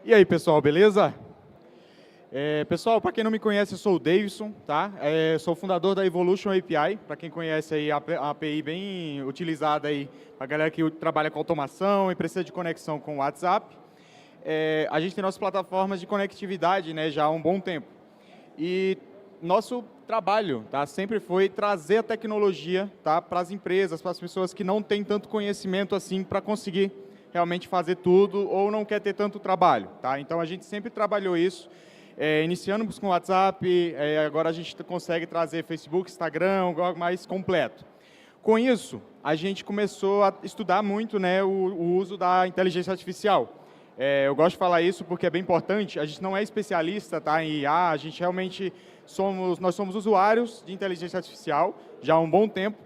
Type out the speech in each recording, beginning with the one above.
E aí, pessoal, beleza? Pessoal, para quem não me conhece, eu sou o Davidson, tá? Sou fundador da Evolution API, para quem conhece aí a API bem utilizada aí para a galera que trabalha com automação e precisa de conexão com o WhatsApp. A gente tem nossas plataformas de conectividade, né, já há um bom tempo. E nosso trabalho, tá, sempre foi trazer a tecnologia, tá, para as empresas, para as pessoas que não têm tanto conhecimento assim para conseguir realmente fazer tudo ou não quer ter tanto trabalho, tá? Então a gente sempre trabalhou isso. Iniciamos com o WhatsApp, agora a gente consegue trazer Facebook, Instagram, algo mais completo. Com isso, a gente começou a estudar muito, né, o uso da inteligência artificial. Eu gosto de falar isso porque é bem importante, a gente não é especialista, tá, em IA, a gente realmente nós somos usuários de inteligência artificial já há um bom tempo,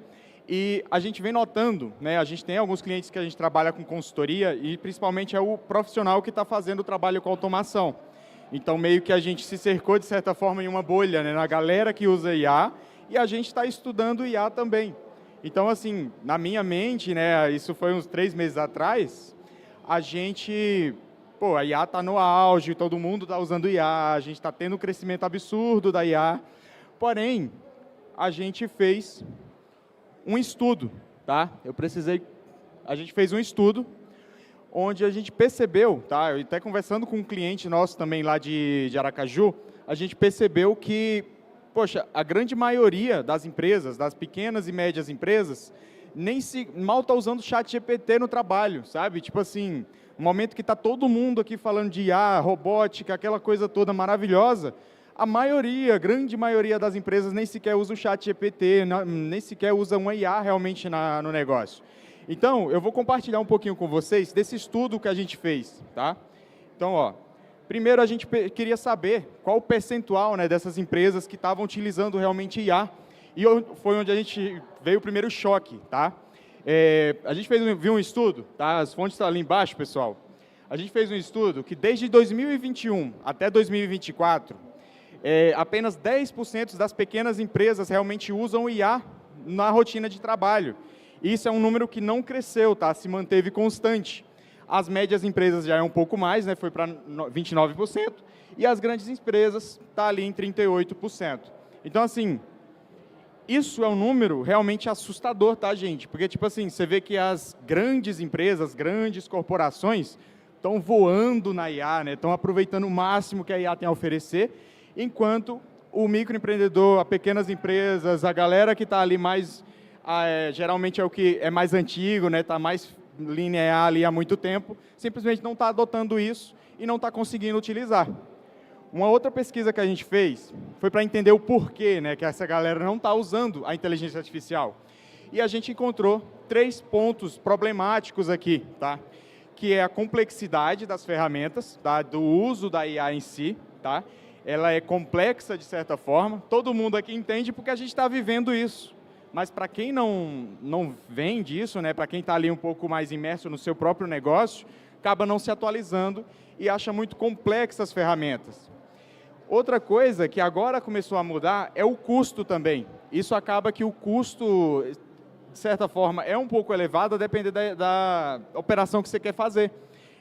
e a gente vem notando, né, a gente tem alguns clientes que a gente trabalha com consultoria e principalmente é o profissional que está fazendo o trabalho com automação. Então, meio que a gente se cercou, de certa forma, em uma bolha, né, na galera que usa IA, e a gente está estudando IA também. Então, assim, na minha mente, né, isso foi uns 3 meses atrás, a IA está no auge, todo mundo está usando IA, a gente está tendo um crescimento absurdo da IA, porém, a gente fez um estudo, tá? A gente fez um estudo onde a gente percebeu, tá? Eu até conversando com um cliente nosso também lá de Aracaju, a gente percebeu que, poxa, a grande maioria das empresas, das pequenas e médias empresas, mal está usando o ChatGPT no trabalho, sabe? Tipo assim, no momento que está todo mundo aqui falando de IA, robótica, aquela coisa toda maravilhosa, a grande maioria das empresas nem sequer usa o ChatGPT, nem sequer usa uma IA realmente no negócio. Então, eu vou compartilhar um pouquinho com vocês desse estudo que a gente fez, tá? Então, ó, primeiro a gente queria saber qual o percentual, né, dessas empresas que estavam utilizando realmente IA, e foi onde a gente veio o primeiro choque, tá? A gente viu um estudo, tá? As fontes estão ali embaixo, pessoal. A gente fez um estudo que desde 2021 até 2024, apenas 10% das pequenas empresas realmente usam IA na rotina de trabalho. Isso é um número que não cresceu, tá? Se manteve constante. As médias empresas já é um pouco mais, né? Foi para 29%, e as grandes empresas tá ali em 38%. Então, assim, isso é um número realmente assustador, tá, gente? Porque, tipo assim, você vê que as grandes empresas, grandes corporações estão voando na IA, né? Estão aproveitando o máximo que a IA tem a oferecer, enquanto o microempreendedor, as pequenas empresas, a galera que está ali mais... geralmente é o que é mais antigo, né? Está mais linear ali há muito tempo, simplesmente não está adotando isso e não está conseguindo utilizar. Uma outra pesquisa que a gente fez foi para entender o porquê, né, que essa galera não está usando a inteligência artificial. E a gente encontrou 3 pontos problemáticos aqui, tá? Que é a complexidade das ferramentas, tá? Do uso da IA em si, tá? Ela é complexa de certa forma, todo mundo aqui entende porque a gente está vivendo isso. Mas para quem não vem disso, né, para quem está ali um pouco mais imerso no seu próprio negócio, acaba não se atualizando e acha muito complexas as ferramentas. Outra coisa que agora começou a mudar é o custo também. Isso acaba que o custo, de certa forma, é um pouco elevado, a depender da operação que você quer fazer.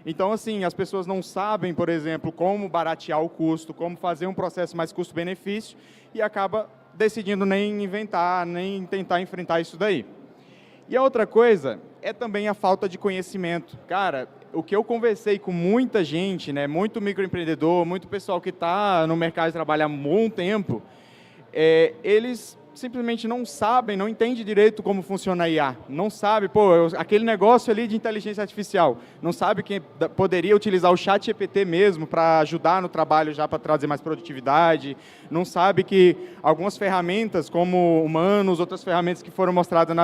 Então, assim, as pessoas não sabem, por exemplo, como baratear o custo, como fazer um processo mais custo-benefício e acaba decidindo nem inventar, nem tentar enfrentar isso daí. E a outra coisa é também a falta de conhecimento. Cara, o que eu conversei com muita gente, né, muito microempreendedor, muito pessoal que está no mercado de trabalho há um bom tempo, eles simplesmente não sabem, não entendem direito como funciona a IA. Não sabe, aquele negócio ali de inteligência artificial, não sabe quem poderia utilizar o ChatGPT mesmo para ajudar no trabalho já para trazer mais produtividade, não sabe que algumas ferramentas como Humanos, outras ferramentas que foram mostradas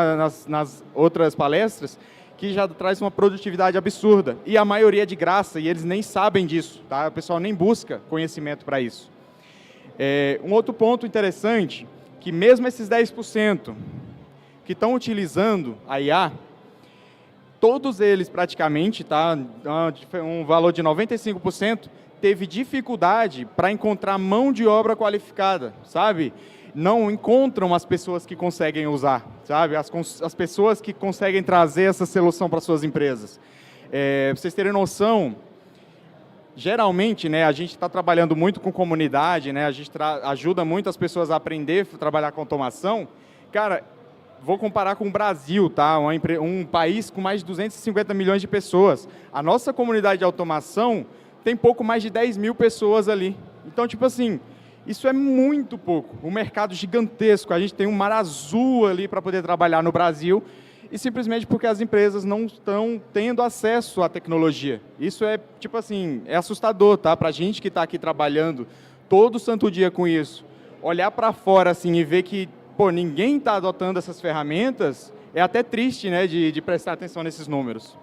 nas outras palestras, que já traz uma produtividade absurda, e a maioria é de graça, e eles nem sabem disso, tá? O pessoal nem busca conhecimento para isso. Um outro ponto interessante, que mesmo esses 10% que estão utilizando a IA, todos eles praticamente, tá, um valor de 95%, teve dificuldade para encontrar mão de obra qualificada, sabe? Não encontram as pessoas que conseguem usar, sabe? As pessoas que conseguem trazer essa solução para suas empresas. Para vocês terem noção, geralmente, né, a gente está trabalhando muito com comunidade, né, a gente ajuda muito as pessoas a aprender a trabalhar com automação. Cara, vou comparar com o Brasil, tá? Um país com mais de 250 milhões de pessoas. A nossa comunidade de automação tem pouco mais de 10 mil pessoas ali. Então, tipo assim, isso é muito pouco. Um mercado gigantesco. A gente tem um mar azul ali para poder trabalhar no Brasil e simplesmente porque as empresas não estão tendo acesso à tecnologia. Isso é, tipo assim, é assustador, tá? Para a gente que está aqui trabalhando todo santo dia com isso, olhar para fora assim e ver que pô, ninguém está adotando essas ferramentas, é até triste, né, de prestar atenção nesses números.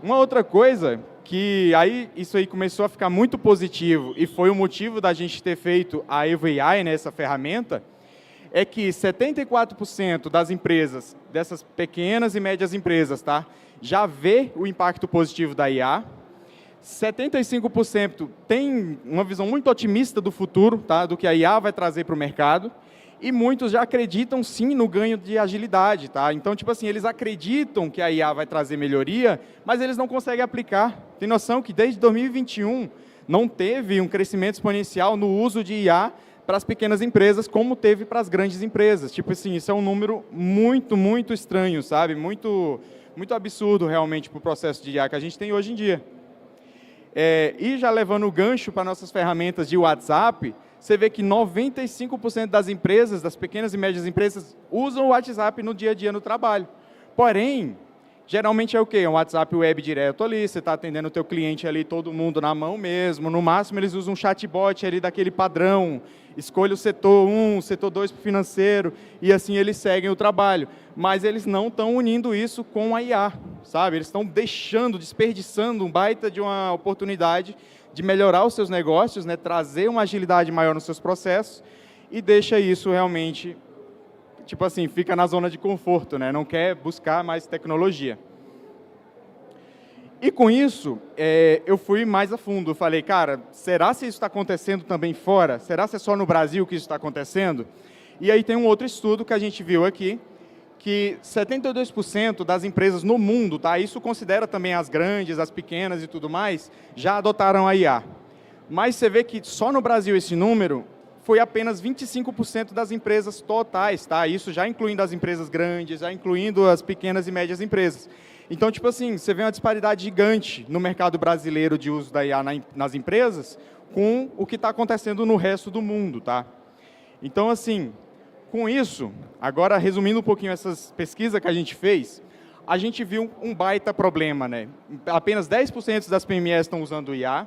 Uma outra coisa, que aí isso aí começou a ficar muito positivo e foi o motivo da gente ter feito a EvoAI, né, essa ferramenta, é que 74% das empresas, dessas pequenas e médias empresas, tá, já vê o impacto positivo da IA, 75% tem uma visão muito otimista do futuro, tá, do que a IA vai trazer para o mercado, e muitos já acreditam, sim, no ganho de agilidade, tá? Então, tipo assim, eles acreditam que a IA vai trazer melhoria, mas eles não conseguem aplicar. Tem noção que desde 2021 não teve um crescimento exponencial no uso de IA para as pequenas empresas, como teve para as grandes empresas. Tipo assim, isso é um número muito, muito estranho, sabe? Muito, muito absurdo, realmente, para o processo de IA que a gente tem hoje em dia. E já levando o gancho para nossas ferramentas de WhatsApp, você vê que 95% das empresas, das pequenas e médias empresas, usam o WhatsApp no dia a dia no trabalho. Porém, geralmente é o quê? Um WhatsApp web direto ali, você está atendendo o teu cliente ali, todo mundo na mão mesmo. No máximo, eles usam um chatbot ali daquele padrão. Escolha o setor 1, setor 2 para o financeiro, e assim eles seguem o trabalho. Mas eles não estão unindo isso com a IA, sabe? Eles estão desperdiçando um baita de uma oportunidade de melhorar os seus negócios, né, trazer uma agilidade maior nos seus processos e deixa isso realmente, tipo assim, fica na zona de conforto, né, não quer buscar mais tecnologia. E com isso, eu fui mais a fundo, falei, cara, será se isso está acontecendo também fora? Será se é só no Brasil que isso está acontecendo? E aí tem um outro estudo que a gente viu aqui, que 72% das empresas no mundo, tá? Isso considera também as grandes, as pequenas e tudo mais, já adotaram a IA. Mas você vê que só no Brasil esse número foi apenas 25% das empresas totais, tá? Isso já incluindo as empresas grandes, já incluindo as pequenas e médias empresas. Então, tipo assim, você vê uma disparidade gigante no mercado brasileiro de uso da IA nas empresas com o que está acontecendo no resto do mundo, tá? Então, assim, com isso, agora resumindo um pouquinho essas pesquisas que a gente fez, a gente viu um baita problema, né? Apenas 10% das PMEs estão usando o IA.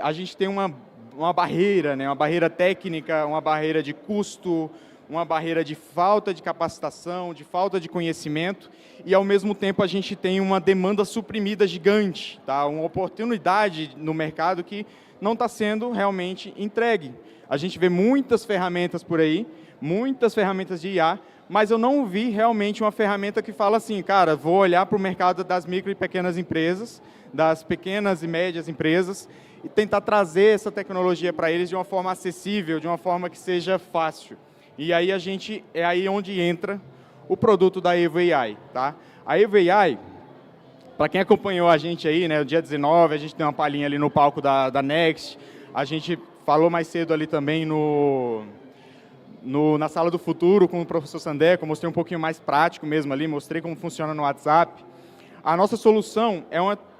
A gente tem uma barreira, né? Uma barreira técnica, uma barreira de custo, uma barreira de falta de capacitação, de falta de conhecimento, e ao mesmo tempo a gente tem uma demanda suprimida gigante, tá? Uma oportunidade no mercado que não está sendo realmente entregue. A gente vê muitas ferramentas por aí, muitas ferramentas de IA, mas eu não vi realmente uma ferramenta que fala assim, cara, vou olhar para o mercado das micro e pequenas empresas, das pequenas e médias empresas, e tentar trazer essa tecnologia para eles de uma forma acessível, de uma forma que seja fácil. E aí é aí onde entra o produto da EvoAI, tá? A EvoAI, para quem acompanhou a gente aí, né, no dia 19, a gente tem uma palhinha ali no palco da Next, a gente falou mais cedo ali também na Sala do Futuro com o professor Sandeco, mostrei um pouquinho mais prático mesmo ali, mostrei como funciona no WhatsApp. A nossa solução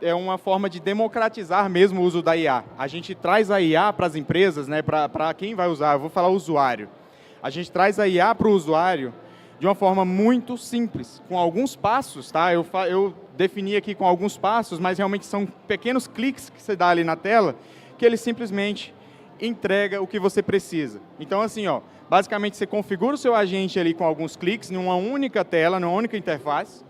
é uma forma de democratizar mesmo o uso da IA. A gente traz a IA para as empresas, né, para quem vai usar, eu vou falar usuário. A gente traz a IA para o usuário de uma forma muito simples, com alguns passos, tá? Eu defini aqui com alguns passos, mas realmente são pequenos cliques que você dá ali na tela, que ele simplesmente entrega o que você precisa. Então, assim, ó, basicamente você configura o seu agente ali com alguns cliques, numa única tela, numa única interface.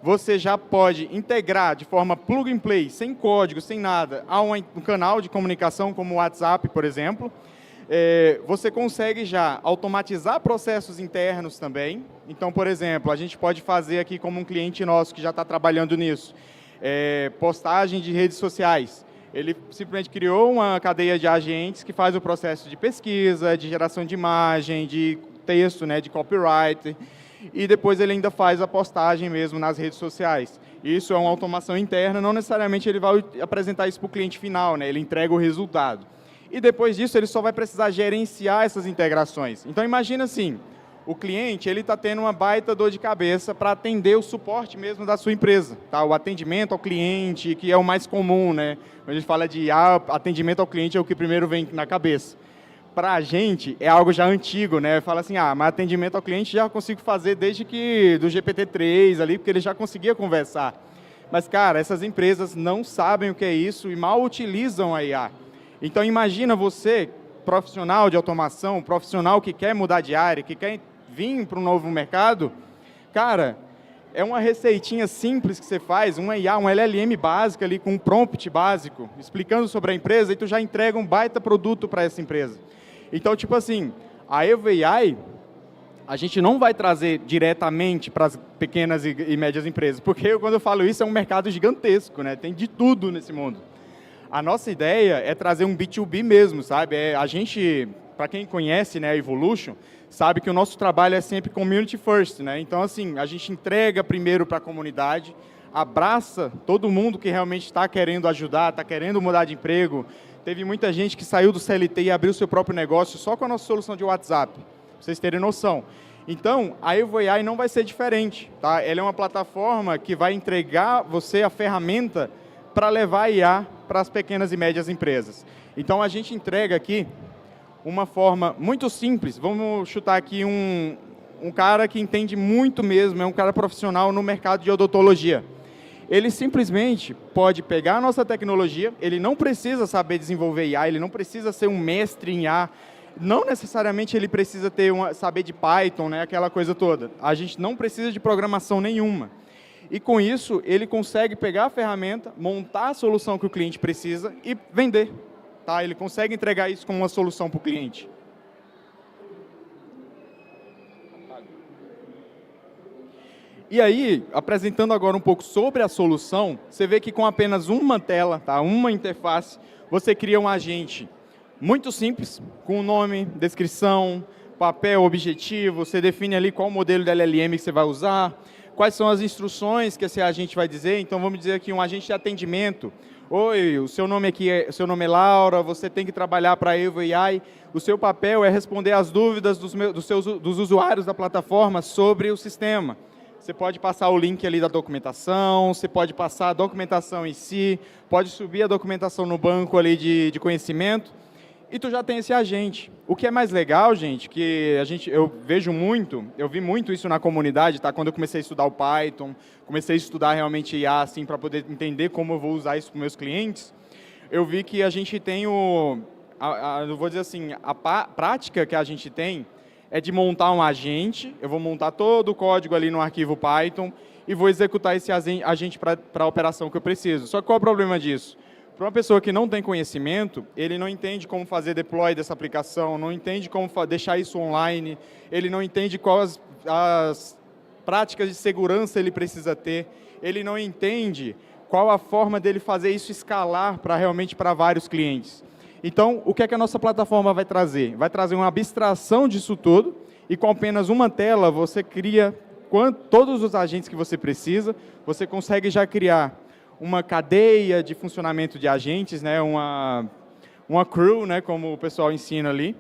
Você já pode integrar de forma plug and play, sem código, sem nada, a um canal de comunicação como o WhatsApp, por exemplo. Você consegue já automatizar processos internos também. Então, por exemplo, a gente pode fazer aqui como um cliente nosso que já está trabalhando nisso, postagem de redes sociais. Ele simplesmente criou uma cadeia de agentes que faz o processo de pesquisa, de geração de imagem, de texto, né, de copyright. e depois ele ainda faz a postagem mesmo nas redes sociais. Isso é uma automação interna, não necessariamente ele vai apresentar isso para o cliente final, né? Ele entrega o resultado. E depois disso ele só vai precisar gerenciar essas integrações. Então imagina assim, o cliente ele está tendo uma baita dor de cabeça para atender o suporte mesmo da sua empresa, tá? O atendimento ao cliente, que é o mais comum, né? Quando a gente fala de atendimento ao cliente é o que primeiro vem na cabeça. Para a gente é algo já antigo, né? Fala assim, mas atendimento ao cliente já consigo fazer desde que do GPT-3 ali, porque ele já conseguia conversar. Mas, cara, essas empresas não sabem o que é isso e mal utilizam a IA. Então, imagina você, profissional de automação, profissional que quer mudar de área, que quer vir para um novo mercado, cara, é uma receitinha simples que você faz, uma IA, um LLM básica ali com um prompt básico, explicando sobre a empresa e tu já entrega um baita produto para essa empresa. Então, tipo assim, a Evo AI, a gente não vai trazer diretamente para as pequenas e médias empresas, porque quando eu falo isso é um mercado gigantesco, né? Tem de tudo nesse mundo. A nossa ideia é trazer um B2B mesmo, sabe? A gente, para quem conhece, né, a Evolution, sabe que o nosso trabalho é sempre community first, né? Então, assim, a gente entrega primeiro para a comunidade, abraça todo mundo que realmente está querendo ajudar, está querendo mudar de emprego. Teve muita gente que saiu do CLT e abriu seu próprio negócio só com a nossa solução de WhatsApp, para vocês terem noção. Então, a Evo AI não vai ser diferente, tá? Ela é uma plataforma que vai entregar você a ferramenta para levar a IA para as pequenas e médias empresas. Então, a gente entrega aqui uma forma muito simples. Vamos chutar aqui um cara que entende muito mesmo, é um cara profissional no mercado de odontologia. Ele simplesmente pode pegar a nossa tecnologia, ele não precisa saber desenvolver IA, ele não precisa ser um mestre em IA, não necessariamente ele precisa saber de Python, né, aquela coisa toda. A gente não precisa de programação nenhuma. E com isso, ele consegue pegar a ferramenta, montar a solução que o cliente precisa e vender. Tá? Ele consegue entregar isso como uma solução para o cliente. E aí, apresentando agora um pouco sobre a solução, você vê que com apenas uma tela, tá? Uma interface, você cria um agente muito simples, com nome, descrição, papel, objetivo, você define ali qual modelo de LLM que você vai usar, quais são as instruções que esse agente vai dizer. Então, vamos dizer aqui um agente de atendimento. Oi, o seu nome é Laura, você tem que trabalhar para a Evo AI. O seu papel é responder às dúvidas dos usuários da plataforma sobre o sistema. Você pode passar o link ali da documentação, você pode passar a documentação em si, pode subir a documentação no banco ali de conhecimento, e tu já tem esse agente. O que é mais legal, gente, que eu vi muito isso na comunidade, tá? Quando eu comecei a estudar o Python, comecei a estudar realmente IA, assim, para poder entender como eu vou usar isso para os meus clientes, eu vi que a gente tem eu vou dizer assim, a prática que a gente tem é de montar um agente, eu vou montar todo o código ali no arquivo Python e vou executar esse agente para a operação que eu preciso. Só que qual é o problema disso? Para uma pessoa que não tem conhecimento, ele não entende como fazer deploy dessa aplicação, não entende como deixar isso online, ele não entende quais as práticas de segurança ele precisa ter, ele não entende qual a forma dele fazer isso escalar realmente para vários clientes. Então, o que é que a nossa plataforma vai trazer? Vai trazer uma abstração disso tudo e com apenas uma tela você cria todos os agentes que você precisa, você consegue já criar uma cadeia de funcionamento de agentes, né, uma crew, né, como o pessoal ensina ali,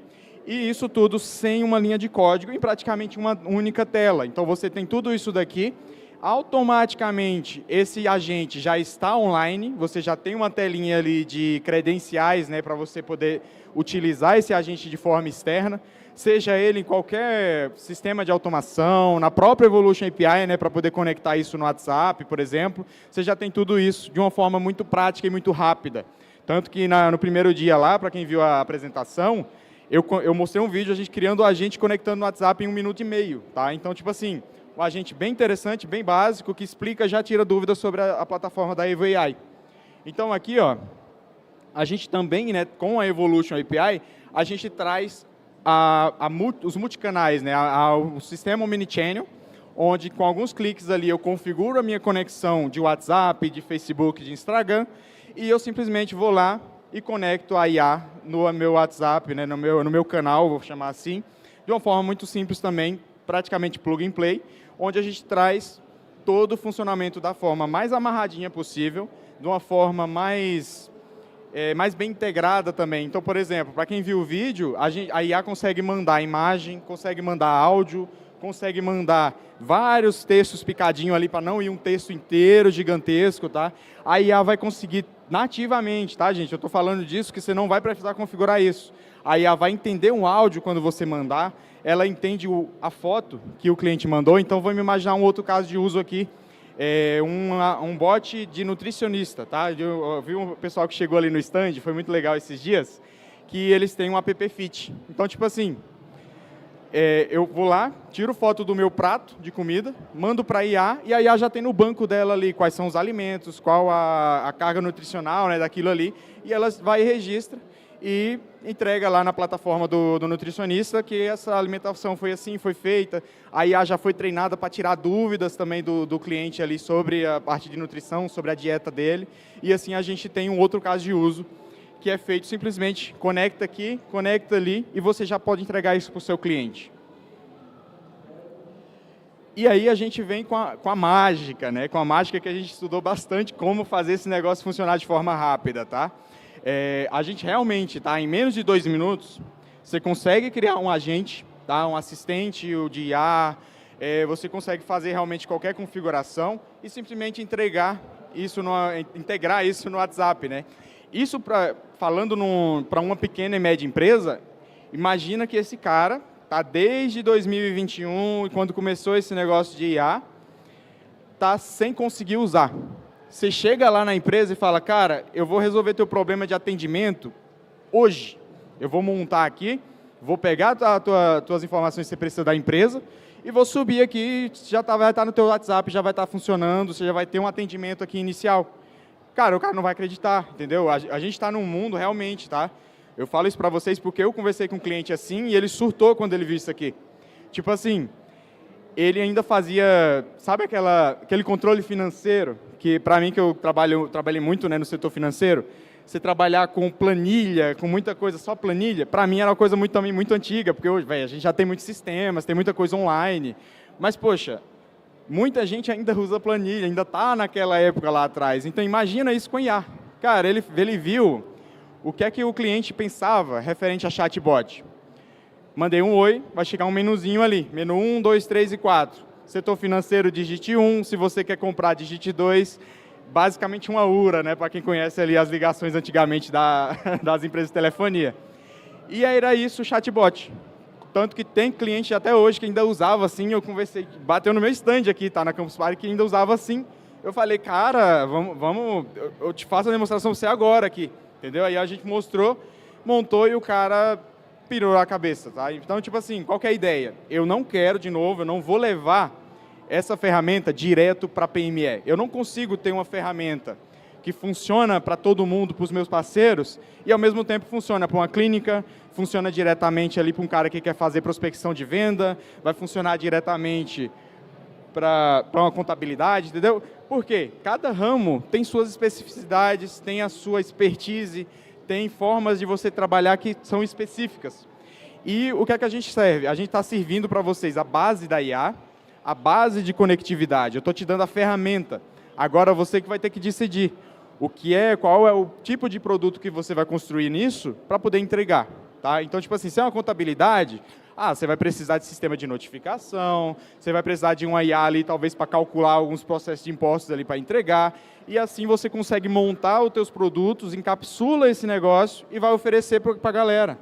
e isso tudo sem uma linha de código em praticamente uma única tela. Então, você tem tudo isso daqui, automaticamente esse agente já está online, você já tem uma telinha ali de credenciais, né, para você poder utilizar esse agente de forma externa, seja ele em qualquer sistema de automação, na própria Evolution API, né, para poder conectar isso no WhatsApp, por exemplo, você já tem tudo isso de uma forma muito prática e muito rápida. Tanto que no primeiro dia lá, para quem viu a apresentação, eu mostrei um vídeo, a gente criando o agente conectando no WhatsApp em 1 minuto e meio. Tá? Então, tipo assim, um agente bem interessante, bem básico, que explica, já tira dúvidas sobre a plataforma da Evo AI. Então, aqui, ó, a gente também, né, com a Evolution API, a gente traz os multicanais, né, o sistema Omnichannel, onde com alguns cliques ali eu configuro a minha conexão de WhatsApp, de Facebook, de Instagram, e eu simplesmente vou lá e conecto a IA no meu WhatsApp, né, no meu canal, vou chamar assim, de uma forma muito simples também, praticamente plug and play, onde a gente traz todo o funcionamento da forma mais amarradinha possível, de uma forma mais bem integrada também. Então, por exemplo, para quem viu o vídeo, a IA consegue mandar imagem, consegue mandar áudio, consegue mandar vários textos picadinhos ali para não ir um texto inteiro gigantesco, tá? A IA vai conseguir nativamente, tá, gente? Eu estou falando disso que você não vai precisar configurar isso. A IA vai entender um áudio quando você mandar, ela entende a foto que o cliente mandou, então vamos imaginar um outro caso de uso aqui, um bot de nutricionista, tá? Eu vi um pessoal que chegou ali no stand, foi muito legal esses dias, que eles têm um app fit. Então, tipo assim, eu vou lá, tiro foto do meu prato de comida, mando para a IA, e a IA já tem no banco dela ali quais são os alimentos, qual a carga nutricional, né, daquilo ali, e ela vai e registra e entrega lá na plataforma do nutricionista que essa alimentação foi assim, foi feita. A IA já foi treinada para tirar dúvidas também do cliente ali sobre a parte de nutrição, sobre a dieta dele. E assim a gente tem um outro caso de uso, que é feito simplesmente, conecta aqui, conecta ali, e você já pode entregar isso para o seu cliente. E aí a gente vem com a mágica, né? Com a mágica que a gente estudou bastante, como fazer esse negócio funcionar de forma rápida, tá? A gente realmente, tá, em menos de 2 minutos, você consegue criar um agente, tá, um assistente de IA, você consegue fazer realmente qualquer configuração e simplesmente integrar isso no WhatsApp, né? Isso, falando para uma pequena e média empresa, imagina que esse cara tá desde 2021, quando começou esse negócio de IA, tá sem conseguir usar. Você chega lá na empresa e fala, cara, eu vou resolver teu problema de atendimento hoje. Eu vou montar aqui, vou pegar tuas informações que você precisa da empresa e vou subir aqui, vai estar no teu WhatsApp, já vai estar funcionando, você já vai ter um atendimento aqui inicial. Cara, o cara não vai acreditar, entendeu? A gente está num mundo realmente, tá? Eu falo isso para vocês porque eu conversei com um cliente assim e ele surtou quando ele viu isso aqui. Tipo assim, ele ainda fazia, sabe aquele controle financeiro, que para mim, que eu trabalhei muito, né, no setor financeiro, você trabalhar com planilha, com muita coisa, só planilha, para mim era uma coisa também muito antiga, porque hoje, a gente já tem muitos sistemas, tem muita coisa online, mas, poxa, muita gente ainda usa planilha, ainda está naquela época lá atrás, então imagina isso com IA. Cara, ele viu o que é que o cliente pensava referente a chatbot. Mandei um oi, vai chegar um menuzinho ali, menu 1, 2, 3 e 4. Setor financeiro, digite 1, se você quer comprar, digite 2. Basicamente uma URA, né, para quem conhece ali as ligações antigamente das empresas de telefonia. E aí era isso, o chatbot. Tanto que tem cliente até hoje que ainda usava assim, eu conversei, bateu no meu stand aqui, tá, na Campus Party, que ainda usava assim. Eu falei, cara, vamos, eu te faço a demonstração pra você agora aqui, entendeu? Aí a gente mostrou, montou e o cara pirou a cabeça, tá? Então, tipo assim, qual que é a ideia? Eu não quero, de novo, eu não vou levar essa ferramenta direto para a PME. Eu não consigo ter uma ferramenta que funciona para todo mundo, para os meus parceiros, e ao mesmo tempo funciona para uma clínica, funciona diretamente ali para um cara que quer fazer prospecção de venda, vai funcionar diretamente para uma contabilidade, entendeu? Por quê? Cada ramo tem suas especificidades, tem a sua expertise, tem formas de você trabalhar que são específicas. E o que é que a gente serve? A gente está servindo para vocês a base da IA, a base de conectividade. Eu estou te dando a ferramenta. Agora você que vai ter que decidir qual é o tipo de produto que você vai construir nisso para poder entregar. Tá? Então, tipo assim, se é uma contabilidade, você vai precisar de sistema de notificação, você vai precisar de uma IA ali, talvez, para calcular alguns processos de impostos ali para entregar, e assim você consegue montar os teus produtos, encapsula esse negócio e vai oferecer para a galera.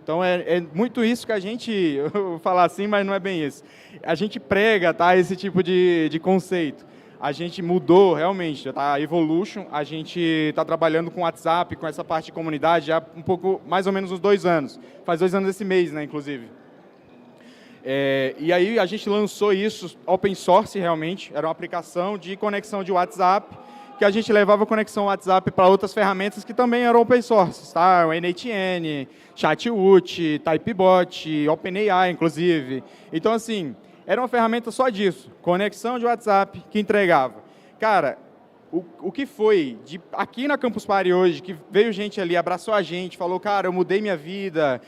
Então, é muito isso que a gente, eu vou falar assim, mas não é bem isso. A gente prega, tá, esse tipo de conceito. A gente mudou realmente, tá? A Evolution, a gente está trabalhando com WhatsApp, com essa parte de comunidade, já um pouco, mais ou menos uns 2 anos. Faz 2 anos esse mês, né, inclusive. E aí a gente lançou isso, open source realmente, era uma aplicação de conexão de WhatsApp, que a gente levava conexão WhatsApp para outras ferramentas que também eram open source, tá? O NHN, Chatwood, Typebot, OpenAI, inclusive. Então, assim, era uma ferramenta só disso, conexão de WhatsApp que entregava. Cara, o que foi aqui na Campus Party hoje, que veio gente ali, abraçou a gente, falou, cara, eu mudei minha vida.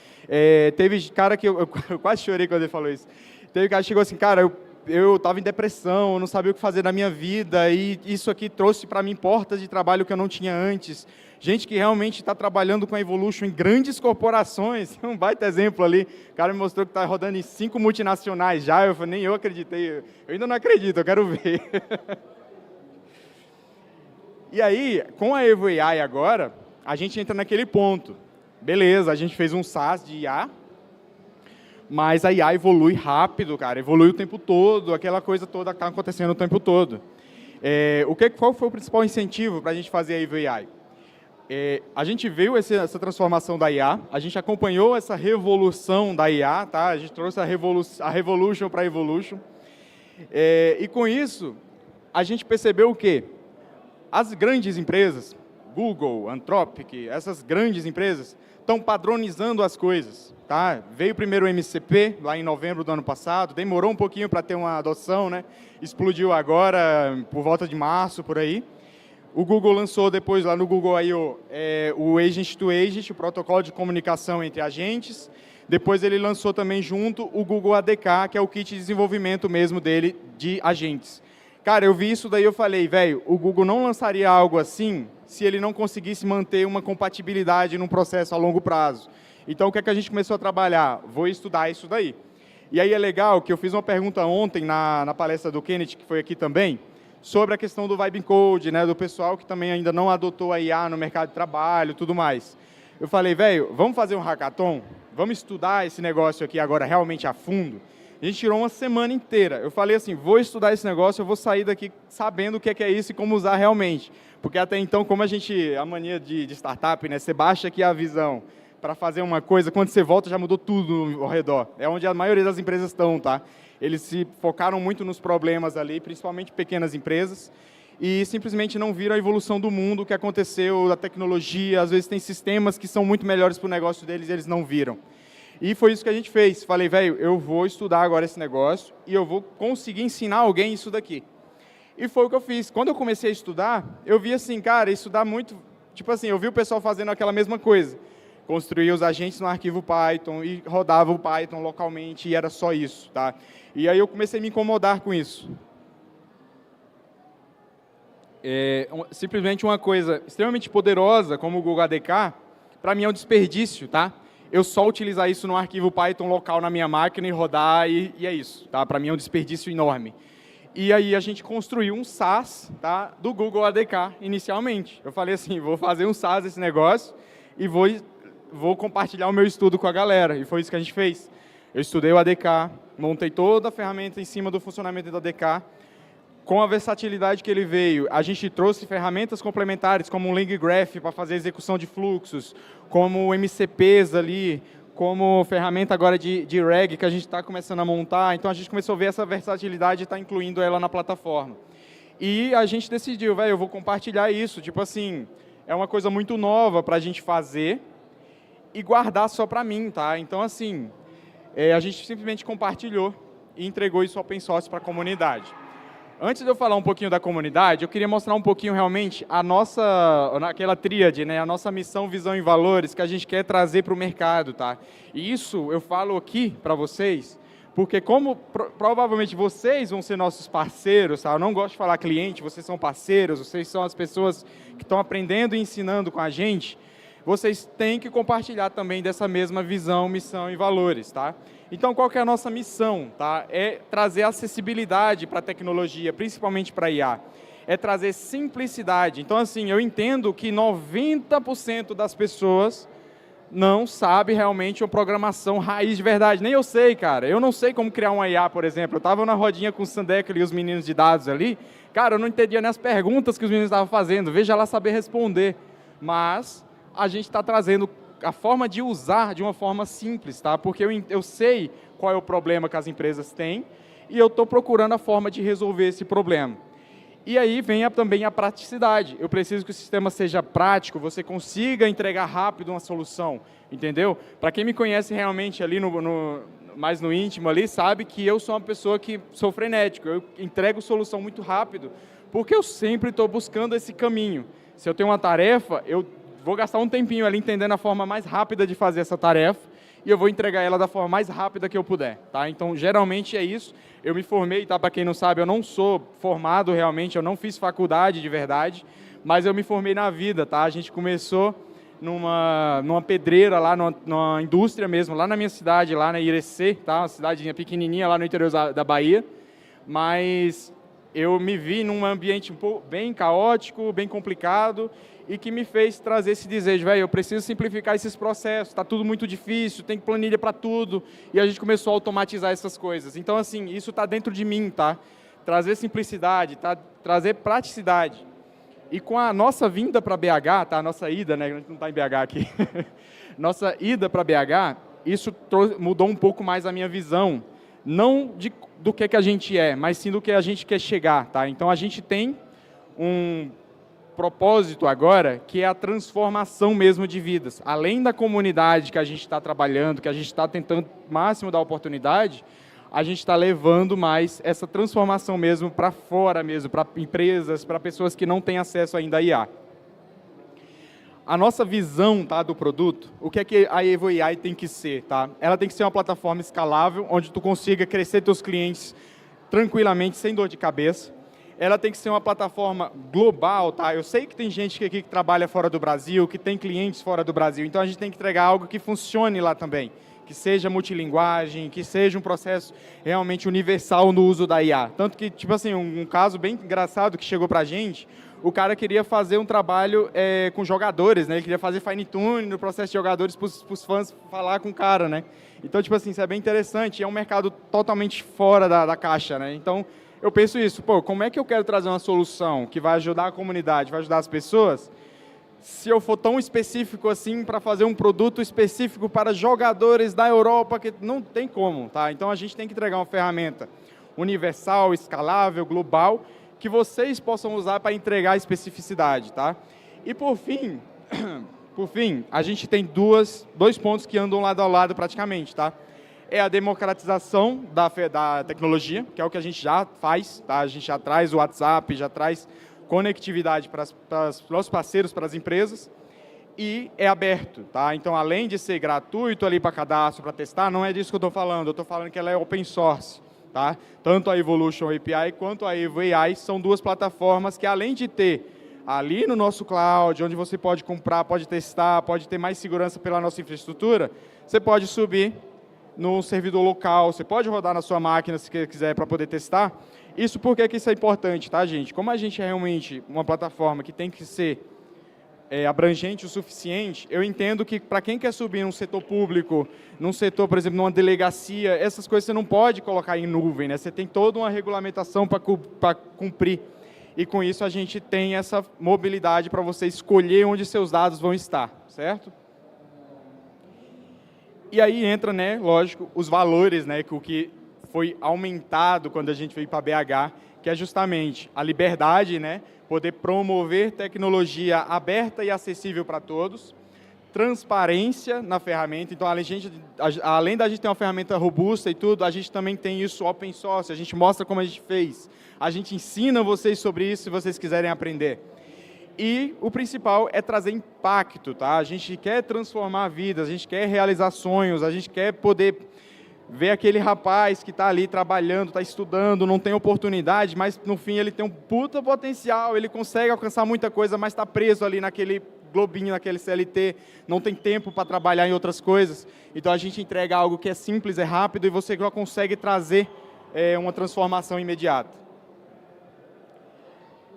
Teve cara que eu quase chorei quando ele falou isso. Teve um cara que chegou assim, cara, eu estava em depressão, eu não sabia o que fazer na minha vida, e isso aqui trouxe para mim portas de trabalho que eu não tinha antes. Gente que realmente está trabalhando com a Evolution em grandes corporações, um baita exemplo ali. O cara me mostrou que está rodando em 5 multinacionais já, eu falei, nem eu acreditei, eu ainda não acredito, eu quero ver. E aí, com a Evo AI agora, a gente entra naquele ponto. Beleza, a gente fez um SaaS de IA, mas a IA evolui rápido, cara, evolui o tempo todo, aquela coisa toda que está acontecendo o tempo todo. Qual foi o principal incentivo para a gente fazer a Evo AI? A gente viu essa transformação da IA, a gente acompanhou essa revolução da IA, tá? A gente trouxe a Revolution para a Evolution, e com isso, a gente percebeu o quê? As grandes empresas, Google, Anthropic, essas grandes empresas, estão padronizando as coisas. Tá? Veio primeiro o MCP, lá em novembro do ano passado, demorou um pouquinho para ter uma adoção, né? Explodiu agora, por volta de março, por aí. O Google lançou depois, lá no Google I.O., o Agent to Agent, o protocolo de comunicação entre agentes. Depois ele lançou também junto o Google ADK, que é o kit de desenvolvimento mesmo dele, de agentes. Cara, eu vi isso daí e eu falei, velho, o Google não lançaria algo assim se ele não conseguisse manter uma compatibilidade num processo a longo prazo. Então, o que é que a gente começou a trabalhar? Vou estudar isso daí. E aí é legal que eu fiz uma pergunta ontem na palestra do Kenneth, que foi aqui também, sobre a questão do Vibe Code, né, do pessoal que também ainda não adotou a IA no mercado de trabalho e tudo mais. Eu falei, velho, vamos fazer um hackathon? Vamos estudar esse negócio aqui agora realmente a fundo? A gente tirou uma semana inteira. Eu falei assim, vou estudar esse negócio, eu vou sair daqui sabendo o que é isso e como usar realmente. Porque até então, como a mania de startup, né, você baixa aqui a visão para fazer uma coisa, quando você volta já mudou tudo ao redor. É onde a maioria das empresas estão, tá? Eles se focaram muito nos problemas ali, principalmente pequenas empresas, e simplesmente não viram a evolução do mundo, o que aconteceu, da tecnologia, às vezes tem sistemas que são muito melhores para o negócio deles e eles não viram. E foi isso que a gente fez. Falei, velho, eu vou estudar agora esse negócio e eu vou conseguir ensinar alguém isso daqui. E foi o que eu fiz. Quando eu comecei a estudar, eu vi assim, cara, isso dá muito... Tipo assim, eu vi o pessoal fazendo aquela mesma coisa. Construía os agentes no arquivo Python e rodava o Python localmente e era só isso, tá? E aí eu comecei a me incomodar com isso. Simplesmente uma coisa extremamente poderosa, como o Google ADK, para mim é um desperdício, tá? Eu só utilizar isso no arquivo Python local na minha máquina e rodar e é isso, tá? Para mim é um desperdício enorme. E aí a gente construiu um SaaS, tá? Do Google ADK inicialmente. Eu falei assim, vou fazer um SaaS desse negócio e vou compartilhar o meu estudo com a galera. E foi isso que a gente fez. Eu estudei o ADK, montei toda a ferramenta em cima do funcionamento do ADK. Com a versatilidade que ele veio, a gente trouxe ferramentas complementares, como um LangGraph para fazer execução de fluxos, como MCPs ali, como ferramenta agora de RAG que a gente está começando a montar. Então, a gente começou a ver essa versatilidade e está incluindo ela na plataforma. E a gente decidiu, velho, eu vou compartilhar isso. Tipo assim, é uma coisa muito nova para a gente fazer e guardar só para mim, tá? Então, assim, a gente simplesmente compartilhou e entregou isso open source para a comunidade. Antes de eu falar um pouquinho da comunidade, eu queria mostrar um pouquinho realmente aquela tríade, né? A nossa missão, visão e valores que a gente quer trazer para o mercado, tá? E isso eu falo aqui para vocês, porque como provavelmente vocês vão ser nossos parceiros, tá? Eu não gosto de falar cliente, vocês são parceiros, vocês são as pessoas que estão aprendendo e ensinando com a gente, vocês têm que compartilhar também dessa mesma visão, missão e valores, tá? Então, qual que é a nossa missão, tá? É trazer acessibilidade para a tecnologia, principalmente para a IA. É trazer simplicidade. Então, assim, eu entendo que 90% das pessoas não sabe realmente uma programação raiz de verdade. Nem eu sei, cara. Eu não sei como criar uma IA, por exemplo. Eu estava na rodinha com o Sandeca e os meninos de dados ali. Cara, eu não entendia nem as perguntas que os meninos estavam fazendo. Veja lá saber responder. Mas a gente está trazendo a forma de usar de uma forma simples, tá? Porque eu sei qual é o problema que as empresas têm e eu estou procurando a forma de resolver esse problema. E aí vem também a praticidade. Eu preciso que o sistema seja prático, você consiga entregar rápido uma solução, entendeu? Para quem me conhece realmente ali mais no íntimo ali, sabe que eu sou uma pessoa que sou frenético, eu entrego solução muito rápido, porque eu sempre estou buscando esse caminho. Se eu tenho uma tarefa, eu vou gastar um tempinho ali entendendo a forma mais rápida de fazer essa tarefa e eu vou entregar ela da forma mais rápida que eu puder, tá? Então, geralmente é isso. Eu me formei, tá? Para quem não sabe, eu não sou formado realmente, eu não fiz faculdade de verdade, mas eu me formei na vida, tá? A gente começou numa pedreira lá, numa indústria mesmo, lá na minha cidade, lá na Irecê, tá? Uma cidadezinha pequenininha lá no interior da Bahia, mas eu me vi num ambiente bem caótico, bem complicado, e que me fez trazer esse desejo, velho, eu preciso simplificar esses processos, está tudo muito difícil, tem planilha para tudo, e a gente começou a automatizar essas coisas. Então, assim, isso está dentro de mim, tá? Trazer simplicidade, tá? Trazer praticidade. E com a nossa vinda para BH, tá? A nossa ida, né? A gente não está em BH aqui. Nossa ida para BH, isso mudou um pouco mais a minha visão, não do que a gente é, mas sim do que a gente quer chegar, tá? Então, a gente tem um propósito agora, que é a transformação mesmo de vidas. Além da comunidade que a gente está trabalhando, que a gente está tentando o máximo dar oportunidade, a gente está levando mais essa transformação mesmo para fora mesmo, para empresas, para pessoas que não têm acesso ainda a IA. A nossa visão, tá, do produto, o que é que a Evo AI tem que ser? Tá? Ela tem que ser uma plataforma escalável, onde tu consiga crescer teus clientes tranquilamente, sem dor de cabeça. Ela tem que ser uma plataforma global, tá? Eu sei que tem gente aqui que trabalha fora do Brasil, que tem clientes fora do Brasil, então a gente tem que entregar algo que funcione lá também, que seja multilinguagem, que seja um processo realmente universal no uso da IA. Tanto que, tipo assim, um caso bem engraçado que chegou pra gente, o cara queria fazer um trabalho com jogadores, né? Ele queria fazer fine tune no processo de jogadores para os fãs falar com o cara, né? Então, tipo assim, isso é bem interessante, é um mercado totalmente fora da caixa, né? Então, eu penso isso, pô, como é que eu quero trazer uma solução que vai ajudar a comunidade, vai ajudar as pessoas, se eu for tão específico assim para fazer um produto específico para jogadores da Europa, que não tem como, tá? Então a gente tem que entregar uma ferramenta universal, escalável, global, que vocês possam usar para entregar especificidade, tá? E por fim, a gente tem dois pontos que andam lado a lado praticamente, tá? É a democratização da tecnologia, que é o que a gente já faz, tá? A gente já traz o WhatsApp, já traz conectividade para os nossos parceiros, para as empresas, e é aberto, tá? Então, além de ser gratuito ali para cadastro, para testar, não é disso que eu estou falando que ela é open source, tá? Tanto a Evolution API quanto a Evo AI são duas plataformas que, além de ter ali no nosso cloud, onde você pode comprar, pode testar, pode ter mais segurança pela nossa infraestrutura, você pode subir no servidor local, você pode rodar na sua máquina se quiser para poder testar. Isso porque que isso é importante, tá, gente? Como a gente é realmente uma plataforma que tem que ser abrangente o suficiente, eu entendo que para quem quer subir num setor público, num setor, por exemplo, numa delegacia, essas coisas você não pode colocar em nuvem, né? Você tem toda uma regulamentação para cumprir. E com isso a gente tem essa mobilidade para você escolher onde seus dados vão estar, certo? E aí entra, né, lógico, os valores, né, o que foi aumentado quando a gente veio para BH, que é justamente a liberdade, né, poder promover tecnologia aberta e acessível para todos, transparência na ferramenta. Então, além da gente ter uma ferramenta robusta e tudo, a gente também tem isso open source, a gente mostra como a gente fez, a gente ensina vocês sobre isso se vocês quiserem aprender. E o principal é trazer impacto, tá? A gente quer transformar vidas, a gente quer realizar sonhos, a gente quer poder ver aquele rapaz que está ali trabalhando, está estudando, não tem oportunidade, mas no fim ele tem um puta potencial, ele consegue alcançar muita coisa, mas está preso ali naquele globinho, naquele CLT, não tem tempo para trabalhar em outras coisas. Então a gente entrega algo que é simples, é rápido e você já consegue trazer uma transformação imediata.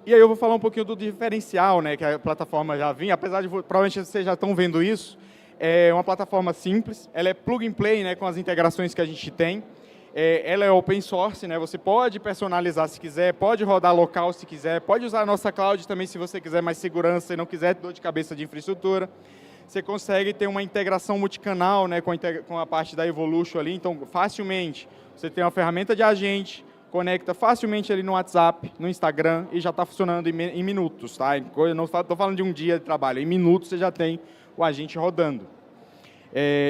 E aí eu vou falar um pouquinho do diferencial, né, que a plataforma já vinha, apesar de provavelmente vocês já estão vendo isso, é uma plataforma simples, ela é plug and play, né, com as integrações que a gente tem, ela é open source, né, você pode personalizar se quiser, pode rodar local se quiser, pode usar a nossa cloud também se você quiser mais segurança e não quiser dor de cabeça de infraestrutura. Você consegue ter uma integração multicanal, né, com a parte da Evolution ali, então facilmente você tem uma ferramenta de agente, conecta facilmente ali no WhatsApp, no Instagram e já está funcionando em minutos, tá? Eu não estou falando de um dia de trabalho, em minutos você já tem o agente rodando.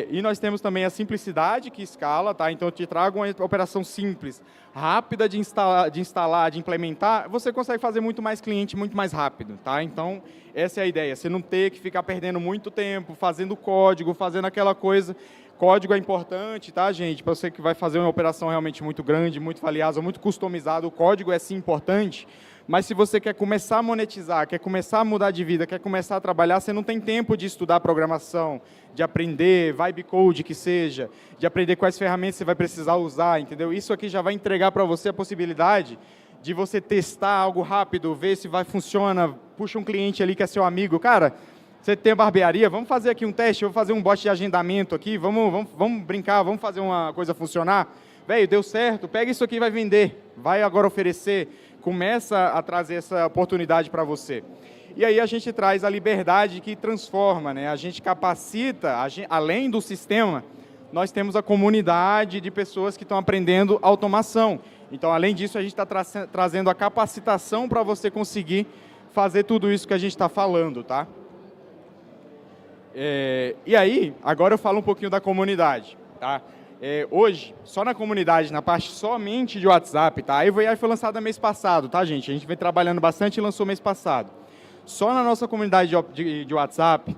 E nós temos também a simplicidade que escala, tá? Então eu te trago uma operação simples, rápida de instalar, de implementar, você consegue fazer muito mais cliente, muito mais rápido, tá? Então essa é a ideia, você não ter que ficar perdendo muito tempo fazendo código, fazendo aquela coisa. Código é importante, tá, gente? Para você que vai fazer uma operação realmente muito grande, muito valiosa, muito customizada, o código é sim importante, mas se você quer começar a monetizar, quer começar a mudar de vida, quer começar a trabalhar, você não tem tempo de estudar programação, de aprender vibe code que seja, de aprender quais ferramentas você vai precisar usar, entendeu? Isso aqui já vai entregar para você a possibilidade de você testar algo rápido, ver se funciona, puxa um cliente ali que é seu amigo, cara, você tem a barbearia, vamos fazer aqui um teste, eu vou fazer um bot de agendamento aqui, vamos brincar, vamos fazer uma coisa funcionar. Velho, deu certo, pega isso aqui e vai vender, vai agora oferecer, começa a trazer essa oportunidade para você. E aí a gente traz a liberdade que transforma, né? A gente capacita, além do sistema, nós temos a comunidade de pessoas que estão aprendendo automação. Então, além disso, a gente está trazendo a capacitação para você conseguir fazer tudo isso que a gente está falando, tá? E aí, agora eu falo um pouquinho da comunidade, tá? Hoje, só na comunidade, na parte somente de WhatsApp, tá? A EvoAI foi lançada mês passado, tá, gente? A gente vem trabalhando bastante e lançou mês passado. Só na nossa comunidade de WhatsApp,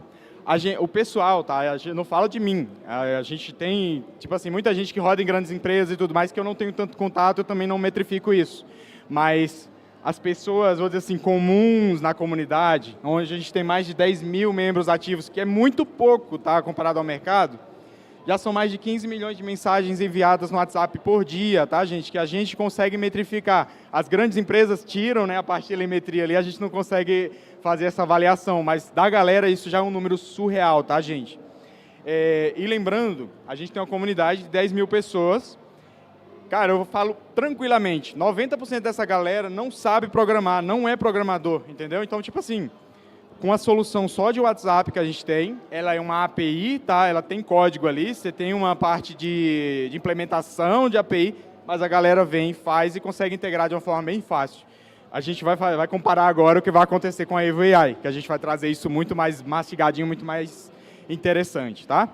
o pessoal, tá? A gente não fala de mim. A gente tem, tipo assim, muita gente que roda em grandes empresas e tudo mais, que eu não tenho tanto contato, eu também não metrifico isso. Mas as pessoas, vou dizer assim, comuns na comunidade, onde a gente tem mais de 10 mil membros ativos, que é muito pouco, tá, comparado ao mercado, já são mais de 15 milhões de mensagens enviadas no WhatsApp por dia, tá, gente? Que a gente consegue metrificar. As grandes empresas tiram, né, a parte de telemetria ali, a gente não consegue fazer essa avaliação, mas da galera isso já é um número surreal, tá, gente? E lembrando, a gente tem uma comunidade de 10 mil pessoas. Cara, eu falo tranquilamente, 90% dessa galera não sabe programar, não é programador, entendeu? Então, tipo assim, com a solução só de WhatsApp que a gente tem, ela é uma API, tá? Ela tem código ali, você tem uma parte de implementação de API, mas a galera vem, faz e consegue integrar de uma forma bem fácil. A gente vai comparar agora o que vai acontecer com a EvoAI, que a gente vai trazer isso muito mais mastigadinho, muito mais interessante, tá?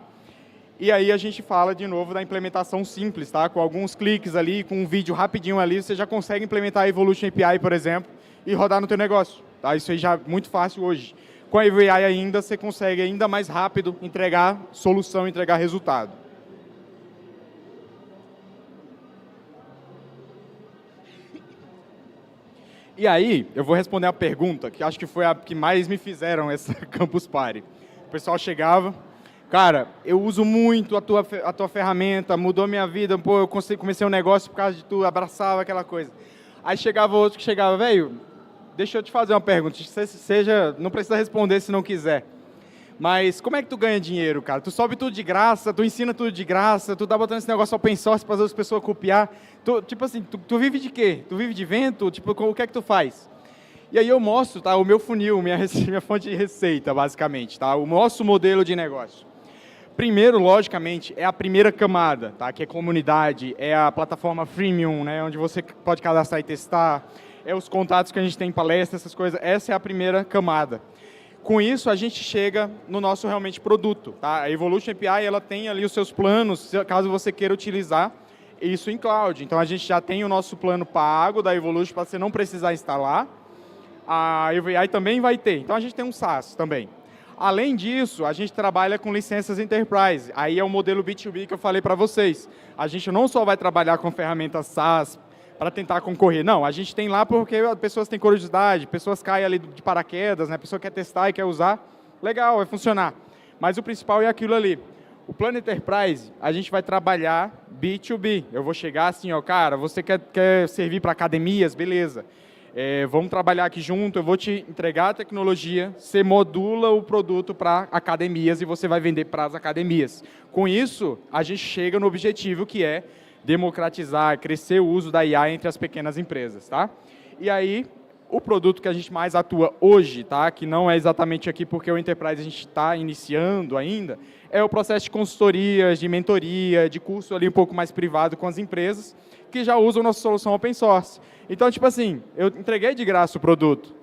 E aí a gente fala de novo da implementação simples, tá? Com alguns cliques ali, com um vídeo rapidinho ali, você já consegue implementar a Evolution API, por exemplo, e rodar no teu negócio, tá? Isso aí já é muito fácil hoje. Com a EvoAI ainda, você consegue ainda mais rápido entregar solução, entregar resultado. E aí, eu vou responder a pergunta, que acho que foi a que mais me fizeram essa Campus Party. O pessoal chegava, cara, eu uso muito a tua ferramenta, mudou minha vida, pô, eu comecei um negócio por causa de tu, abraçava aquela coisa. Aí chegava outro que chegava, velho, deixa eu te fazer uma pergunta, não precisa responder se não quiser. Mas como é que tu ganha dinheiro, cara? Tu sobe tudo de graça, tu ensina tudo de graça, tu tá botando esse negócio open source para as outras pessoas copiar. Tipo assim, tu vive de quê? Tu vive de vento? Tipo, o que é que tu faz? E aí eu mostro, tá, o meu funil, minha fonte de receita, basicamente, tá? O nosso modelo de negócio. Primeiro, logicamente, é a primeira camada, tá? Que é comunidade, é a plataforma freemium, né? Onde você pode cadastrar e testar, é os contatos que a gente tem em palestra, essas coisas. Essa é a primeira camada. Com isso, a gente chega no nosso realmente produto, tá? A Evolution API, ela tem ali os seus planos, caso você queira utilizar isso em cloud. Então, a gente já tem o nosso plano pago da Evolution para você não precisar instalar. A EvoAI também vai ter. Então, a gente tem um SaaS também. Além disso, a gente trabalha com licenças Enterprise. Aí é o modelo B2B que eu falei para vocês. A gente não só vai trabalhar com ferramentas SaaS para tentar concorrer. Não, a gente tem lá porque as pessoas têm curiosidade, pessoas caem ali de paraquedas, né? A pessoa quer testar e quer usar. Legal, vai funcionar. Mas o principal é aquilo ali. O plano Enterprise, a gente vai trabalhar B2B. Eu vou chegar assim, ó, cara, você quer servir para academias? Beleza. Vamos trabalhar aqui junto, eu vou te entregar a tecnologia, você modula o produto para academias e você vai vender para as academias. Com isso, a gente chega no objetivo que é democratizar, crescer o uso da IA entre as pequenas empresas, tá? E aí, o produto que a gente mais atua hoje, tá? Que não é exatamente aqui porque o Enterprise a gente está iniciando ainda, é o processo de consultoria, de mentoria, de curso ali um pouco mais privado com as empresas que já usam nossa solução open source. Então, tipo assim, eu entreguei de graça o produto,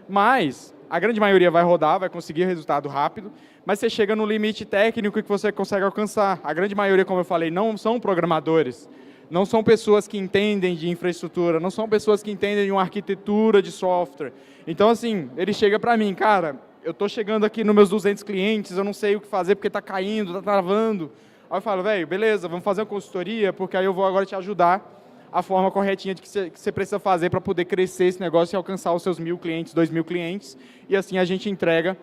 mas a grande maioria vai rodar, vai conseguir resultado rápido, mas você chega no limite técnico que você consegue alcançar. A grande maioria, como eu falei, não são programadores, não são pessoas que entendem de infraestrutura, não são pessoas que entendem de uma arquitetura de software. Então, assim, ele chega para mim, cara, eu estou chegando aqui nos meus 200 clientes, eu não sei o que fazer porque está caindo, está travando. Aí eu falo, velho, beleza, vamos fazer uma consultoria, porque aí eu vou agora te ajudar a forma corretinha de que você precisa fazer para poder crescer esse negócio e alcançar os seus 1.000 clientes, 2.000 clientes, e assim a gente entrega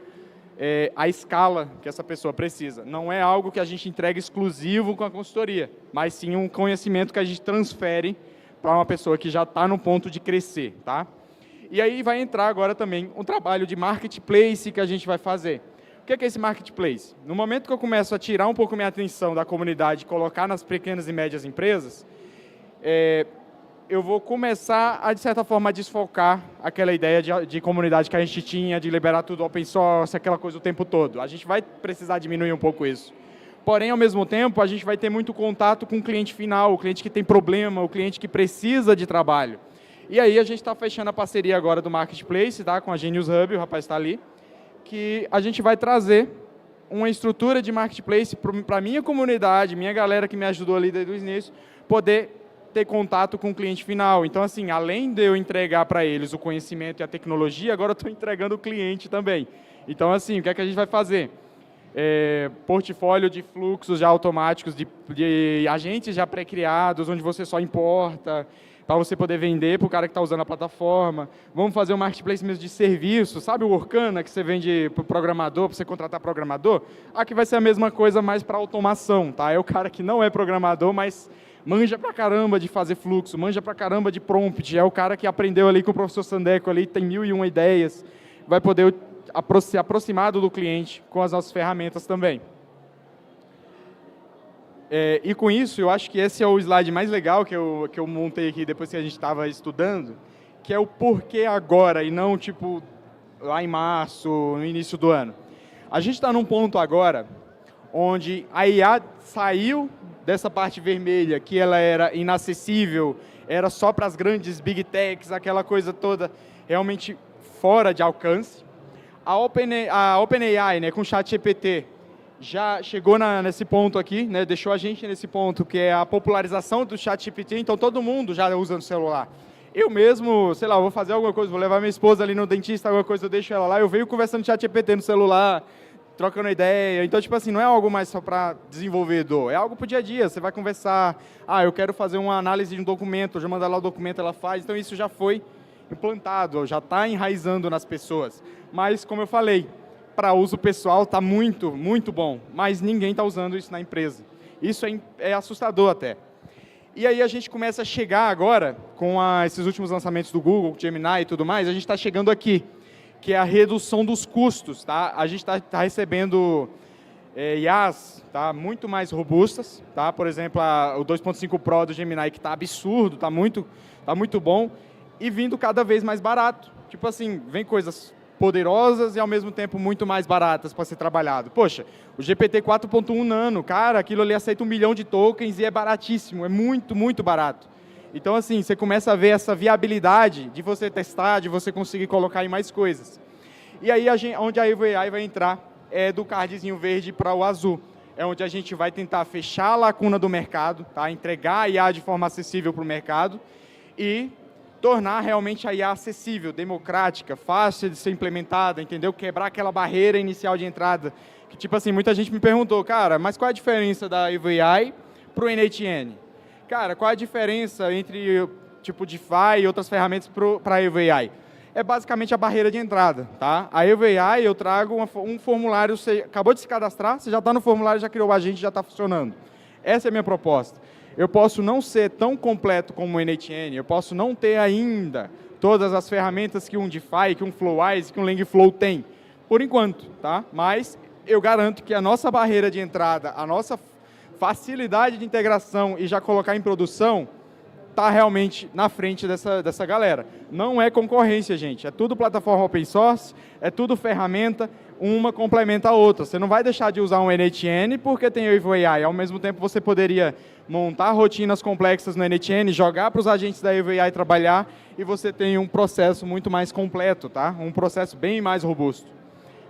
a escala que essa pessoa precisa. Não é algo que a gente entrega exclusivo com a consultoria, mas sim um conhecimento que a gente transfere para uma pessoa que já está no ponto de crescer, tá? E aí vai entrar agora também um trabalho de marketplace que a gente vai fazer. O que é esse marketplace? No momento que eu começo a tirar um pouco minha atenção da comunidade e colocar nas pequenas e médias empresas, eu vou começar a, de certa forma, a desfocar aquela ideia de comunidade que a gente tinha, de liberar tudo open source, aquela coisa o tempo todo. A gente vai precisar diminuir um pouco isso. Porém, ao mesmo tempo, a gente vai ter muito contato com o cliente final, o cliente que tem problema, o cliente que precisa de trabalho. E aí a gente está fechando a parceria agora do Marketplace, tá? Com a Genius Hub, o rapaz está ali, que a gente vai trazer uma estrutura de Marketplace para a minha comunidade, minha galera que me ajudou ali desde o início, poder ter contato com o cliente final. Então, assim, além de eu entregar para eles o conhecimento e a tecnologia, agora eu estou entregando o cliente também. Então, assim, o que é que a gente vai fazer? Portfólio de fluxos já automáticos, de agentes já pré-criados, onde você só importa, para você poder vender para o cara que está usando a plataforma. Vamos fazer um marketplace mesmo de serviço, sabe o Workana que você vende para o programador, para você contratar programador? Aqui vai ser a mesma coisa, mais para automação, tá? É o cara que não é programador, mas manja pra caramba de fazer fluxo, manja pra caramba de prompt, é o cara que aprendeu ali com o professor Sandeco, ali tem 1.001 ideias, vai poder se aproximar do cliente com as nossas ferramentas também. E com isso, eu acho que esse é o slide mais legal que eu montei aqui depois que a gente estava estudando, que é o porquê agora e não tipo lá em março, no início do ano. A gente está num ponto agora onde a IA saiu dessa parte vermelha, que ela era inacessível, era só para as grandes big techs, aquela coisa toda realmente fora de alcance. A OpenAI, né, com o ChatGPT, já chegou nesse ponto aqui, né, deixou a gente nesse ponto, que é a popularização do ChatGPT, então todo mundo já usa no celular. Eu mesmo, sei lá, vou fazer alguma coisa, vou levar minha esposa ali no dentista, alguma coisa, eu deixo ela lá, eu venho conversando com o ChatGPT no celular, trocando ideia. Então, tipo assim, não é algo mais só para desenvolvedor, é algo para o dia a dia. Você vai conversar, eu quero fazer uma análise de um documento, já manda lá o documento, ela faz. Então, isso já foi implantado, já está enraizando nas pessoas. Mas, como eu falei, para uso pessoal está muito, muito bom, mas ninguém está usando isso na empresa. Isso é assustador até. E aí a gente começa a chegar agora, com esses últimos lançamentos do Google, Gemini e tudo mais, a gente está chegando aqui, que é a redução dos custos, tá? A gente está recebendo IAs, tá, muito mais robustas, tá? Por exemplo, o 2.5 Pro do Gemini, que está absurdo, está muito bom, e vindo cada vez mais barato. Tipo assim, vem coisas poderosas e ao mesmo tempo muito mais baratas para ser trabalhado. Poxa, o GPT 4.1 Nano, cara, aquilo ali aceita 1 milhão de tokens e é baratíssimo, é muito, muito barato. Então, assim, você começa a ver essa viabilidade de você testar, de você conseguir colocar em mais coisas. E aí, onde a AI vai entrar é do cardzinho verde para o azul. É onde a gente vai tentar fechar a lacuna do mercado, tá? Entregar a IA de forma acessível para o mercado e tornar realmente a IA acessível, democrática, fácil de ser implementada, entendeu? Quebrar aquela barreira inicial de entrada. Que, tipo assim, muita gente me perguntou, cara, mas qual é a diferença da AI para o NHN? Cara, qual é a diferença entre tipo DeFi e outras ferramentas para a AI? É basicamente a barreira de entrada, tá? A AI eu trago um formulário, você acabou de se cadastrar, você já está no formulário, já criou o agente, já está funcionando. Essa é a minha proposta. Eu posso não ser tão completo como o NHN, eu posso não ter ainda todas as ferramentas que um DeFi, que um Flowise, que um Langflow tem, por enquanto, tá? Mas eu garanto que a nossa barreira de entrada, a nossa facilidade de integração e já colocar em produção está realmente na frente dessa galera. Não é concorrência, gente. É tudo plataforma open source, é tudo ferramenta, uma complementa a outra. Você não vai deixar de usar um NHN porque tem o Evo AI. Ao mesmo tempo, você poderia montar rotinas complexas no NHN, jogar para os agentes da Evo AI trabalhar e você tem um processo muito mais completo, tá? Um processo bem mais robusto.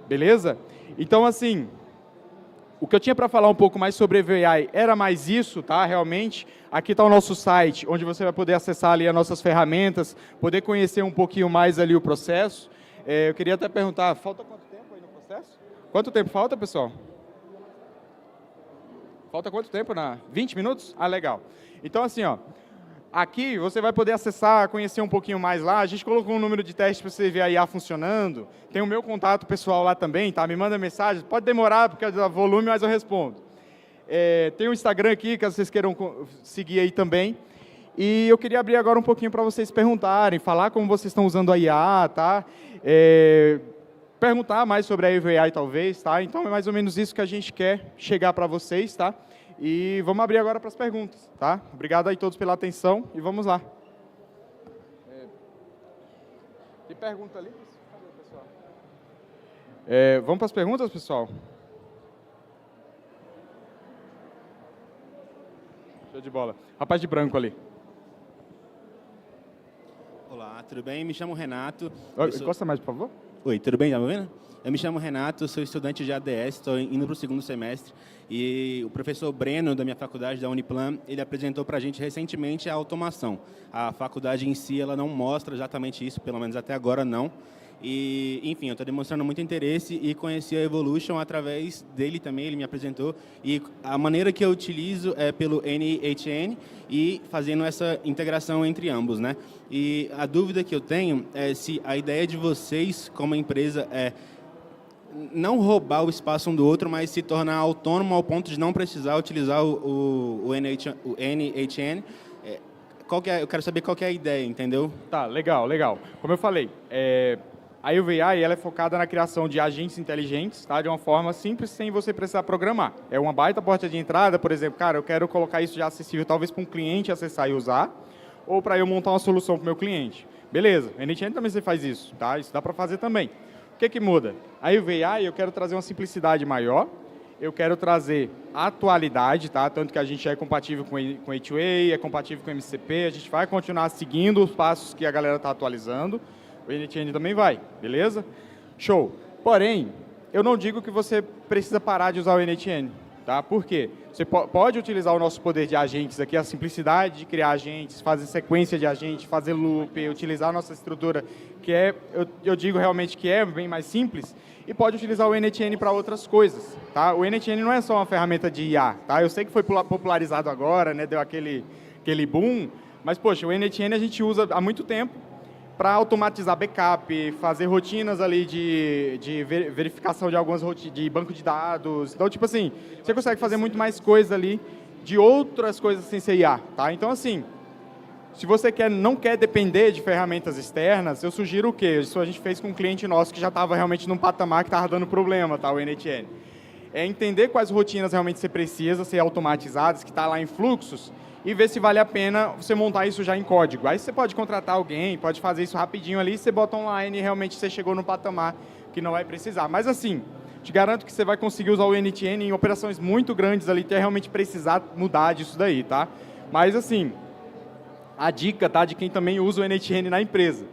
Beleza? Então, assim, o que eu tinha para falar um pouco mais sobre Evo AI era mais isso, tá? Realmente, aqui está o nosso site, onde você vai poder acessar ali as nossas ferramentas, poder conhecer um pouquinho mais ali o processo. Eu queria até perguntar, falta quanto tempo aí no processo? Quanto tempo falta, pessoal? Falta quanto tempo? 20 minutos? Ah, legal. Então, assim, ó, aqui você vai poder acessar, conhecer um pouquinho mais lá. A gente colocou um número de testes para você ver a IA funcionando. Tem o meu contato pessoal lá também, tá? Me manda mensagem. Pode demorar, porque é volume, mas eu respondo. Tem o Instagram aqui, caso vocês queiram seguir aí também. E eu queria abrir agora um pouquinho para vocês perguntarem, falar como vocês estão usando a IA, tá? Perguntar mais sobre a Evo AI, talvez, tá? Então, é mais ou menos isso que a gente quer chegar para vocês, tá? E vamos abrir agora para as perguntas, tá? Obrigado aí todos pela atenção e vamos lá. Tem pergunta ali? Cadê, pessoal? Vamos para as perguntas, pessoal? Show de bola. Rapaz de branco ali. Olá, tudo bem? Me chamo Renato. Encosta mais, por favor. Oi, tudo bem? Tá me ouvindo? Eu me chamo Renato, sou estudante de ADS, estou indo para o segundo semestre. E o professor Breno, da minha faculdade, da Uniplan, ele apresentou para a gente recentemente a automação. A faculdade em si, ela não mostra exatamente isso, pelo menos até agora não. E, enfim, eu estou demonstrando muito interesse e conheci a Evolution através dele também, ele me apresentou. E a maneira que eu utilizo é pelo NHN e fazendo essa integração entre ambos, né? E a dúvida que eu tenho é se a ideia de vocês, como empresa, é não roubar o espaço um do outro, mas se tornar autônomo ao ponto de não precisar utilizar o NHN. Eu quero saber qual que é a ideia, entendeu? Tá, legal, legal. Como eu falei, a Evo AI ela é focada na criação de agentes inteligentes, tá? De uma forma simples, sem você precisar programar. É uma baita porta de entrada, por exemplo, cara, eu quero colocar isso já acessível talvez para um cliente acessar e usar, ou para eu montar uma solução para o meu cliente. Beleza, o NHN também você faz isso, tá? Isso dá para fazer também. O que muda? A Evo AI eu quero trazer uma simplicidade maior, eu quero trazer atualidade, tá? Tanto que a gente é compatível com A2A, é compatível com MCP, a gente vai continuar seguindo os passos que a galera está atualizando. O NHN também vai, beleza? Show. Porém, eu não digo que você precisa parar de usar o NHN, tá? Por quê? Você pode utilizar o nosso poder de agentes aqui, a simplicidade de criar agentes, fazer sequência de agentes, fazer loop, utilizar a nossa estrutura, que eu digo realmente que é bem mais simples, e pode utilizar o NHN para outras coisas, tá? O NHN não é só uma ferramenta de IA, tá? Eu sei que foi popularizado agora, né? Deu aquele boom, mas, poxa, o NHN a gente usa há muito tempo para automatizar backup, fazer rotinas ali de verificação de algumas rotinas, de banco de dados. Então, tipo assim, você consegue fazer muito mais coisa ali de outras coisas sem ser IA, tá? Então, assim, se você não quer depender de ferramentas externas, eu sugiro o quê? Isso a gente fez com um cliente nosso que já estava realmente num patamar que estava dando problema, tá? O NHN. É entender quais rotinas realmente você precisa ser automatizadas, que está lá em fluxos, e ver se vale a pena você montar isso já em código. Aí você pode contratar alguém, pode fazer isso rapidinho ali, você bota online e realmente você chegou no patamar que não vai precisar. Mas assim, te garanto que você vai conseguir usar o NHN em operações muito grandes ali, até realmente precisar mudar disso daí, tá? Mas assim, a dica, tá, de quem também usa o NHN na empresa.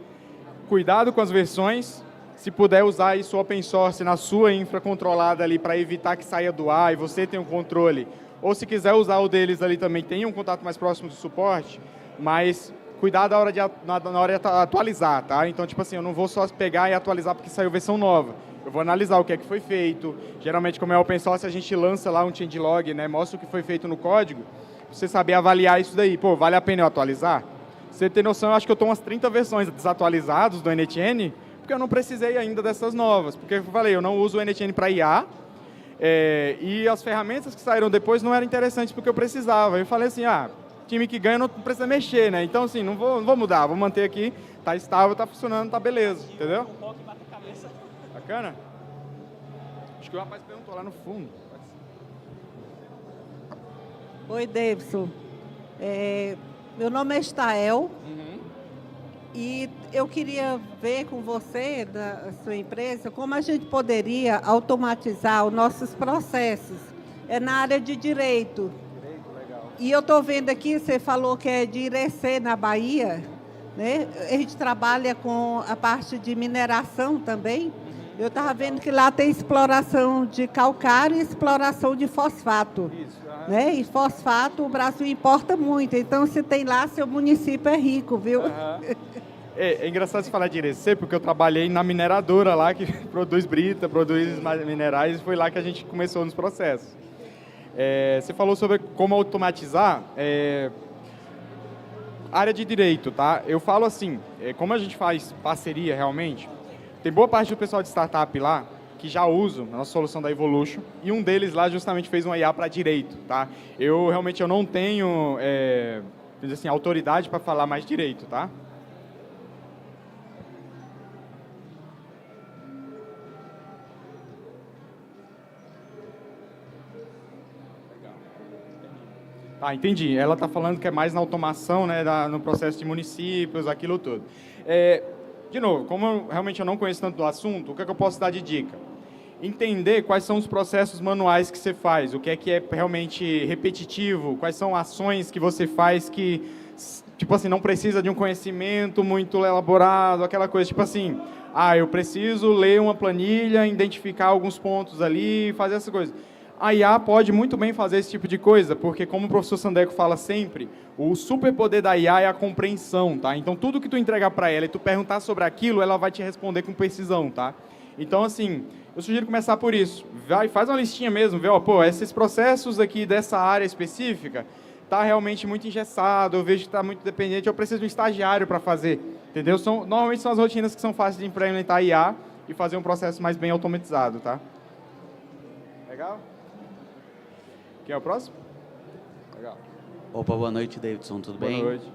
Cuidado com as versões, se puder usar isso open source na sua infra controlada ali para evitar que saia do ar e você tenha o controle. Ou se quiser usar o deles ali também, tenha um contato mais próximo do suporte, mas cuidado na hora de atualizar, tá? Então, tipo assim, eu não vou só pegar e atualizar porque saiu versão nova. Eu vou analisar o que é que foi feito. Geralmente, como é open source, a gente lança lá um changelog, né? Mostra o que foi feito no código, pra você saber avaliar isso daí. Pô, vale a pena eu atualizar? Você tem noção, eu acho que eu estou umas 30 versões desatualizadas do NHN, porque eu não precisei ainda dessas novas. Porque eu falei, eu não uso o NHN para IA, e as ferramentas que saíram depois não eram interessantes porque eu precisava. Eu falei assim, time que ganha não precisa mexer, né? Então, assim, não vou mudar, vou manter aqui, tá estável, tá funcionando, tá beleza, entendeu? Bacana? Acho que o rapaz perguntou lá no fundo. Oi, Davidson. Meu nome é Estael. E eu queria ver com você, da sua empresa, como a gente poderia automatizar os nossos processos. É na área de direito. E eu estou vendo aqui, você falou que é de Irecê, na Bahia, né? A gente trabalha com a parte de mineração também. Eu estava vendo que lá tem exploração de calcário e exploração de fosfato. Isso. Né? E fosfato o Brasil importa muito. Então, se tem lá, seu município é rico, viu? É engraçado você falar de Irecê, porque eu trabalhei na mineradora lá, que produz brita, produz minerais, e foi lá que a gente começou nos processos. Você falou sobre como automatizar área de direito, tá? Eu falo assim, como a gente faz parceria realmente, tem boa parte do pessoal de startup lá que já usa a nossa solução da Evolution, e um deles lá justamente fez uma IA para direito, tá? Eu realmente não tenho assim, autoridade para falar mais direito, tá? Ah, entendi. Ela está falando que é mais na automação, né, no processo de municípios, aquilo tudo. De novo, como realmente eu não conheço tanto do assunto, o que é que eu posso dar de dica? Entender quais são os processos manuais que você faz, o que é realmente repetitivo, quais são ações que você faz que, tipo assim, não precisa de um conhecimento muito elaborado, aquela coisa, tipo assim, eu preciso ler uma planilha, identificar alguns pontos ali, fazer essa coisa. A IA pode muito bem fazer esse tipo de coisa, porque como o professor Sandeco fala sempre, o superpoder da IA é a compreensão, tá? Então, tudo que tu entregar para ela e tu perguntar sobre aquilo, ela vai te responder com precisão, tá? Então, assim, eu sugiro começar por isso. Faz uma listinha mesmo, vê, esses processos aqui dessa área específica tá realmente muito engessado, eu vejo que está muito dependente, eu preciso de um estagiário para fazer, entendeu? Normalmente são as rotinas que são fáceis de implementar IA e fazer um processo mais bem automatizado, tá? Legal? Quem é o próximo? Legal. Opa, boa noite, Davidson, tudo bem? Boa noite.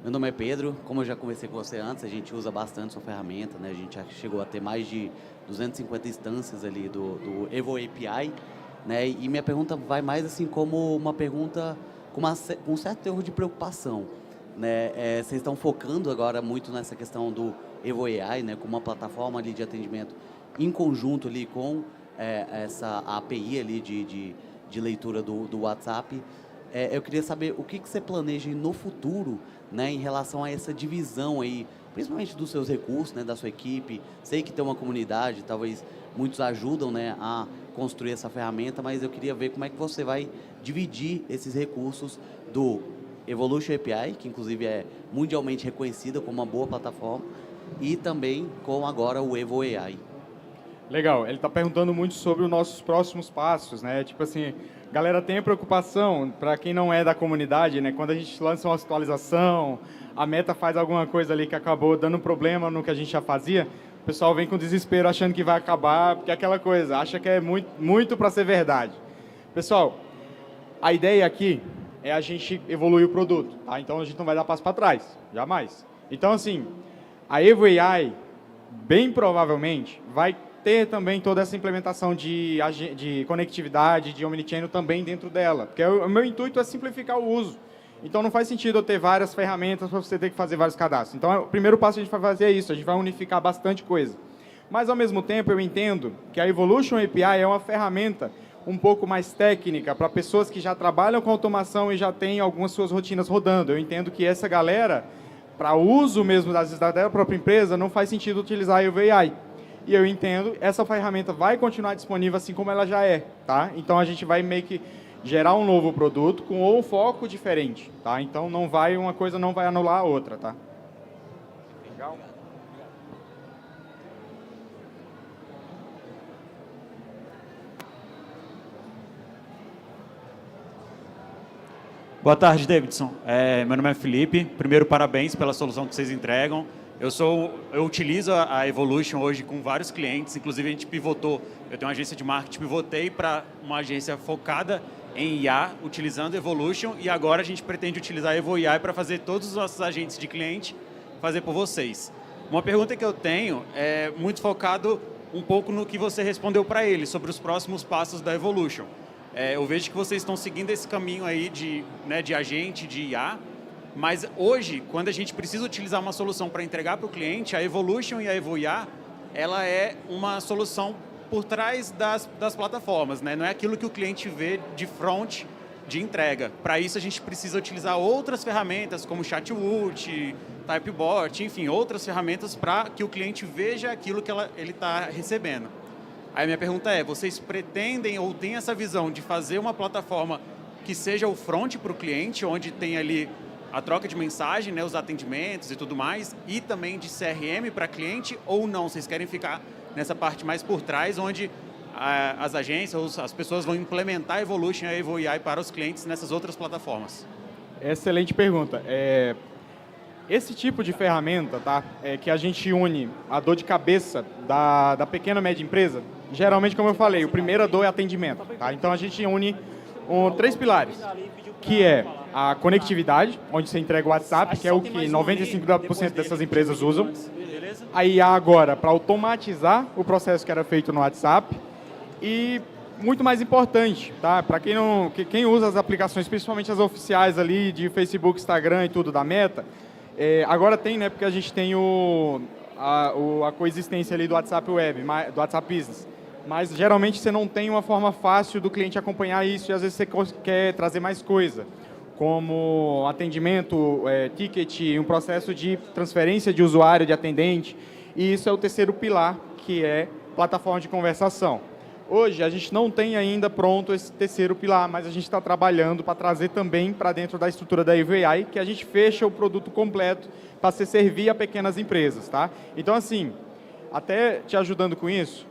Meu nome é Pedro, como eu já conversei com você antes, a gente usa bastante sua ferramenta, né? A gente já chegou a ter mais de 250 instâncias ali do Evo API, né? E minha pergunta vai mais assim como uma pergunta com um certo erro de preocupação, né? Vocês estão focando agora muito nessa questão do Evo AI, né? Como uma plataforma ali de atendimento em conjunto ali com essa API ali de leitura do WhatsApp. Eu queria saber o que você planeja no futuro, né, em relação a essa divisão aí, principalmente dos seus recursos, né, da sua equipe. Sei que tem uma comunidade, talvez muitos ajudam, né, a construir essa ferramenta, mas eu queria ver como é que você vai dividir esses recursos do Evolution API, que inclusive é mundialmente reconhecida como uma boa plataforma, e também com agora o Evo AI. Legal, ele está perguntando muito sobre os nossos próximos passos, né? Tipo assim, galera, tem preocupação, para quem não é da comunidade, né? Quando a gente lança uma atualização, a Meta faz alguma coisa ali que acabou dando problema no que a gente já fazia, o pessoal vem com desespero achando que vai acabar, porque é aquela coisa, acha que é muito para ser verdade. Pessoal, a ideia aqui é a gente evoluir o produto, tá? Então a gente não vai dar passo para trás, jamais. Então assim, a Evo AI, bem provavelmente, vai ter também toda essa implementação de conectividade, de omnichannel também dentro dela. Porque o meu intuito é simplificar o uso. Então, não faz sentido eu ter várias ferramentas para você ter que fazer vários cadastros. Então, o primeiro passo que a gente vai fazer é isso, a gente vai unificar bastante coisa. Mas, ao mesmo tempo, eu entendo que a Evolution API é uma ferramenta um pouco mais técnica para pessoas que já trabalham com automação e já têm algumas suas rotinas rodando. Eu entendo que essa galera, para uso mesmo da própria empresa, não faz sentido utilizar a Evo AI. E eu entendo, essa ferramenta vai continuar disponível assim como ela já é, tá? Então, a gente vai meio que gerar um novo produto com um foco diferente, tá? Então, uma coisa não vai anular a outra, tá? Legal? Boa tarde, Davidson. Meu nome é Felipe. Primeiro, parabéns pela solução que vocês entregam. Eu utilizo a Evolution hoje com vários clientes, inclusive a gente pivotou, eu tenho uma agência de marketing, pivotei para uma agência focada em IA, utilizando Evolution, e agora a gente pretende utilizar a Evo AI para fazer todos os nossos agentes de cliente fazer por vocês. Uma pergunta que eu tenho é muito focado um pouco no que você respondeu para ele, sobre os próximos passos da Evolution. eu vejo que vocês estão seguindo esse caminho aí de agente, de IA, mas hoje, quando a gente precisa utilizar uma solução para entregar para o cliente, a Evolution e a EvoIA, ela é uma solução por trás das plataformas, né? Não é aquilo que o cliente vê de front de entrega. Para isso, a gente precisa utilizar outras ferramentas, como Chatwood, Typebot, enfim, outras ferramentas para que o cliente veja aquilo que ele está recebendo. Aí a minha pergunta é, vocês pretendem ou têm essa visão de fazer uma plataforma que seja o front para o cliente, onde tem ali a troca de mensagem, né, os atendimentos e tudo mais, e também de CRM para cliente, ou não? Vocês querem ficar nessa parte mais por trás, onde as agências, as pessoas vão implementar a Evolution e a EvoAI para os clientes nessas outras plataformas? Excelente pergunta. Esse tipo de ferramenta, tá, que a gente une a dor de cabeça da pequena e média empresa, geralmente, como eu falei, o primeiro dor é atendimento. Tá? Então, a gente une 3 pilares, que é a conectividade, onde você entrega o WhatsApp, que é o que 95% dessas empresas usam. A IA agora para automatizar o processo que era feito no WhatsApp. E muito mais importante, tá? Para quem usa as aplicações, principalmente as oficiais ali de Facebook, Instagram e tudo da Meta, agora tem, né? Porque a gente tem a coexistência ali do WhatsApp Web, do WhatsApp Business. Mas geralmente você não tem uma forma fácil do cliente acompanhar isso e às vezes você quer trazer mais coisa, como atendimento, ticket, um processo de transferência de usuário, de atendente. E isso é o terceiro pilar, que é plataforma de conversação. Hoje, a gente não tem ainda pronto esse terceiro pilar, mas a gente está trabalhando para trazer também para dentro da estrutura da EvoAI, que a gente fecha o produto completo para se servir a pequenas empresas. Tá? Então, assim, até te ajudando com isso,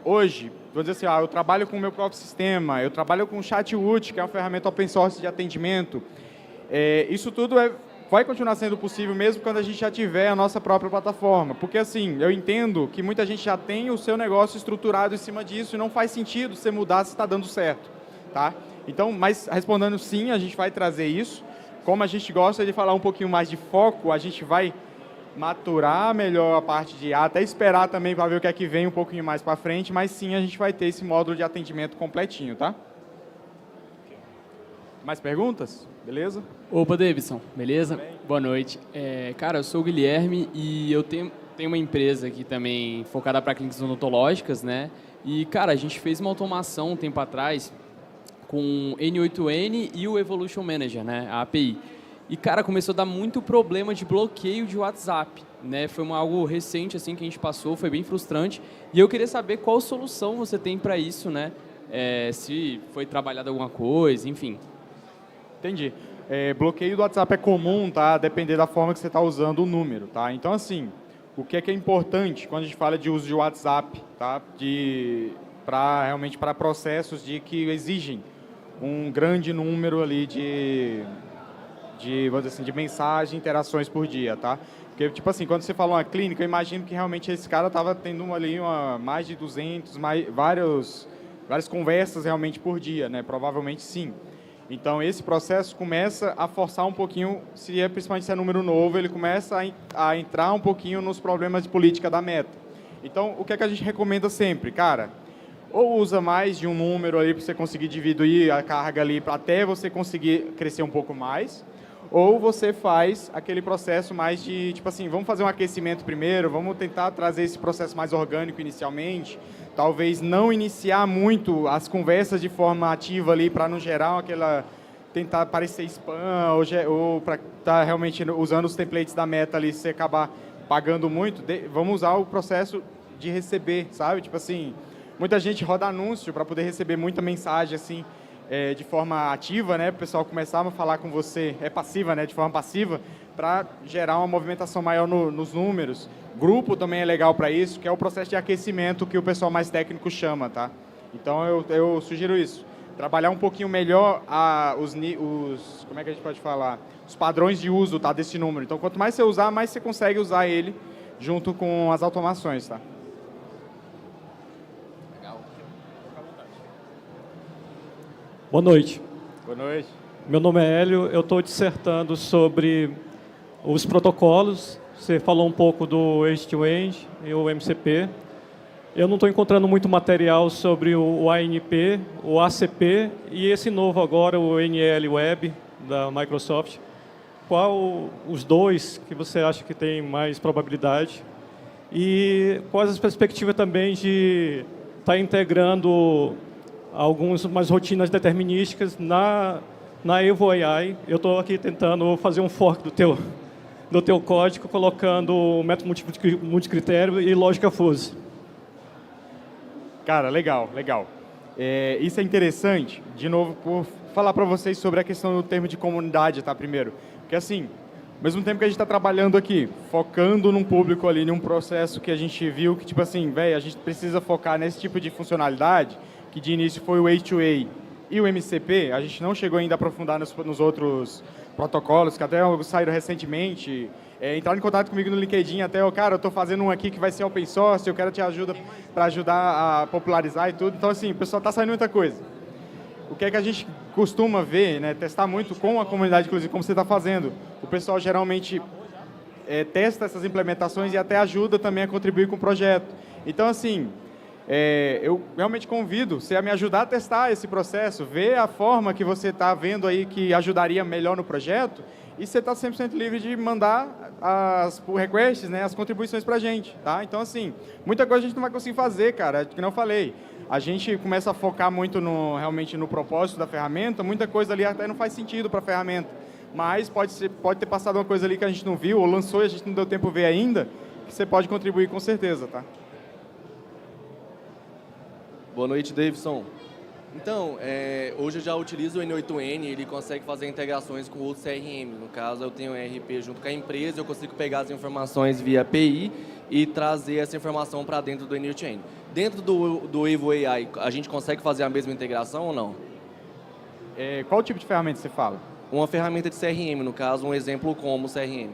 hoje, vou dizer assim, eu trabalho com o meu próprio sistema, eu trabalho com o Chatwood, que é uma ferramenta open source de atendimento. Isso tudo vai continuar sendo possível mesmo quando a gente já tiver a nossa própria plataforma. Porque, assim, eu entendo que muita gente já tem o seu negócio estruturado em cima disso e não faz sentido você mudar se está dando certo. Tá? Então, mas respondendo sim, a gente vai trazer isso. Como a gente gosta de falar um pouquinho mais de foco, a gente vai maturar melhor a parte de até esperar também para ver o que é que vem um pouquinho mais para frente, mas sim, a gente vai ter esse módulo de atendimento completinho, tá? Mais perguntas? Beleza? Opa, Davidson, beleza? Boa noite. Cara, eu sou o Guilherme e eu tenho uma empresa aqui também focada para clínicas odontológicas, né? E, cara, a gente fez uma automação um tempo atrás com o N8N e o Evolution Manager, né? A API. E, cara, começou a dar muito problema de bloqueio de WhatsApp, né? Foi algo recente, assim, que a gente passou, foi bem frustrante. E eu queria saber qual solução você tem para isso, né? Se foi trabalhado alguma coisa, enfim. Entendi. Bloqueio do WhatsApp é comum, tá? Depender da forma que você está usando o número, tá? Então, assim, o que é importante quando a gente fala de uso de WhatsApp, tá? Realmente para processos que exigem um grande número ali vamos dizer assim, de mensagens, interações por dia, tá? Porque, tipo assim, quando você fala uma clínica, eu imagino que realmente esse cara estava tendo ali mais de 200, várias conversas realmente por dia, né? Provavelmente sim. Então, esse processo começa a forçar um pouquinho, principalmente se é número novo, ele começa a entrar um pouquinho nos problemas de política da Meta. Então, o que é que a gente recomenda sempre? Cara, ou usa mais de um número ali para você conseguir dividir a carga ali até você conseguir crescer um pouco mais, ou você faz aquele processo mais de, tipo assim, vamos fazer um aquecimento primeiro, vamos tentar trazer esse processo mais orgânico inicialmente, talvez não iniciar muito as conversas de forma ativa ali para não gerar tentar parecer spam ou para estar realmente usando os templates da Meta ali, se você acabar pagando muito, vamos usar o processo de receber, sabe? Tipo assim, muita gente roda anúncio para poder receber muita mensagem assim, de forma ativa, né? O pessoal começava a falar com você, passiva, né? De forma passiva, para gerar uma movimentação maior nos números. Grupo também é legal para isso, que é o processo de aquecimento que o pessoal mais técnico chama, tá? Então, eu sugiro isso. Trabalhar um pouquinho melhor como é que a gente pode falar? Os padrões de uso, tá? Desse número. Então, quanto mais você usar, mais você consegue usar ele junto com as automações, tá? Boa noite. Boa noite. Meu nome é Hélio, eu estou dissertando sobre os protocolos. Você falou um pouco do End-to-End e o MCP. eu não estou encontrando muito material sobre o ANP, o ACP e esse novo agora, o NL Web, da Microsoft. Qual os dois que você acha que tem mais probabilidade? E quais as perspectivas também de estar integrando algumas rotinas determinísticas na Evo AI? Eu estou aqui tentando fazer um fork do teu código, colocando o método multicritério e lógica fuzzy. Cara, legal, legal. Isso é interessante, de novo, por falar para vocês sobre a questão do termo de comunidade, tá, primeiro. Porque assim, ao mesmo tempo que a gente está trabalhando aqui, focando num público ali, num processo que a gente viu que, tipo assim, velho, a gente precisa focar nesse tipo de funcionalidade, que de início foi o A2A e o MCP, a gente não chegou ainda a aprofundar nos outros protocolos, que até saíram recentemente. Entraram em contato comigo no LinkedIn, até, cara, eu estou fazendo um aqui que vai ser open source, eu quero te ajuda para ajudar a popularizar e tudo. Então, assim, o pessoal está saindo muita coisa. O que é que a gente costuma ver, né, testar muito com a comunidade, inclusive, como você está fazendo. O pessoal geralmente testa essas implementações e até ajuda também a contribuir com o projeto. Então, assim, eu realmente convido você a me ajudar a testar esse processo, ver a forma que você está vendo aí que ajudaria melhor no projeto, e você está 100% livre de mandar as pull requests, né, as contribuições para a gente, tá? Então, assim, muita coisa a gente não vai conseguir fazer, cara, que não falei. A gente começa a focar muito realmente no propósito da ferramenta, muita coisa ali até não faz sentido para a ferramenta, mas pode ter passado uma coisa ali que a gente não viu, ou lançou e a gente não deu tempo de ver ainda, que você pode contribuir com certeza, tá? Boa noite, Davidson. Então, hoje eu já utilizo o N8N, ele consegue fazer integrações com outros CRM. No caso, eu tenho um ERP junto com a empresa, eu consigo pegar as informações via API e trazer essa informação para dentro do N8N. Dentro do Evo AI, a gente consegue fazer a mesma integração ou não? Qual tipo de ferramenta você fala? Uma ferramenta de CRM, no caso, um exemplo como CRM.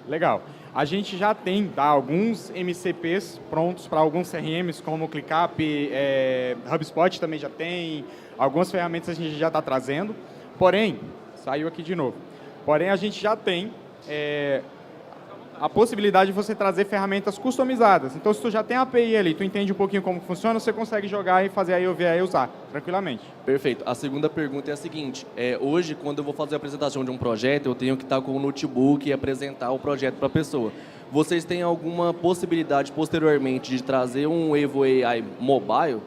Legal. A gente já tem alguns MCPs prontos para alguns CRMs, como o ClickUp, HubSpot também já tem, algumas ferramentas a gente já está trazendo. Porém, saiu aqui de novo. Porém, a gente já tem a possibilidade de você trazer ferramentas customizadas. Então, se tu já tem a API ali, tu entende um pouquinho como funciona, você consegue jogar e fazer a IOVA e usar tranquilamente. Perfeito. A segunda pergunta é a seguinte. Hoje, quando eu vou fazer a apresentação de um projeto, eu tenho que estar com o notebook e apresentar o projeto para a pessoa. Vocês têm alguma possibilidade, posteriormente, de trazer um Evo AI mobile?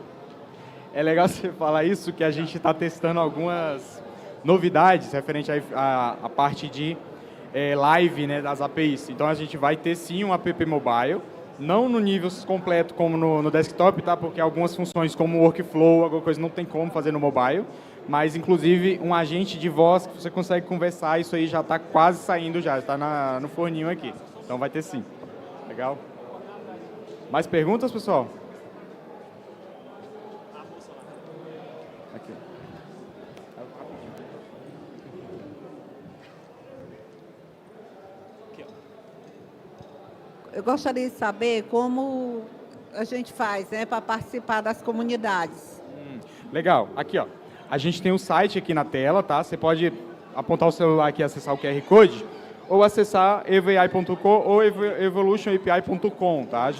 É legal você falar isso, que a gente está testando algumas novidades referente à parte de live, né, das APIs. Então, a gente vai ter, sim, um app mobile, não no nível completo como no desktop, tá? Porque algumas funções como workflow, alguma coisa, não tem como fazer no mobile, mas, inclusive, um agente de voz que você consegue conversar, isso aí já está quase saindo já está no forninho aqui. Então, vai ter sim. Legal? Mais perguntas, pessoal? Aqui. Eu gostaria de saber como a gente faz, né, para participar das comunidades. Legal. Aqui, ó. A gente tem um site aqui na tela, tá? Você pode apontar o celular aqui e acessar o QR Code, ou acessar evoai.com ou evolutionapi.com, tá?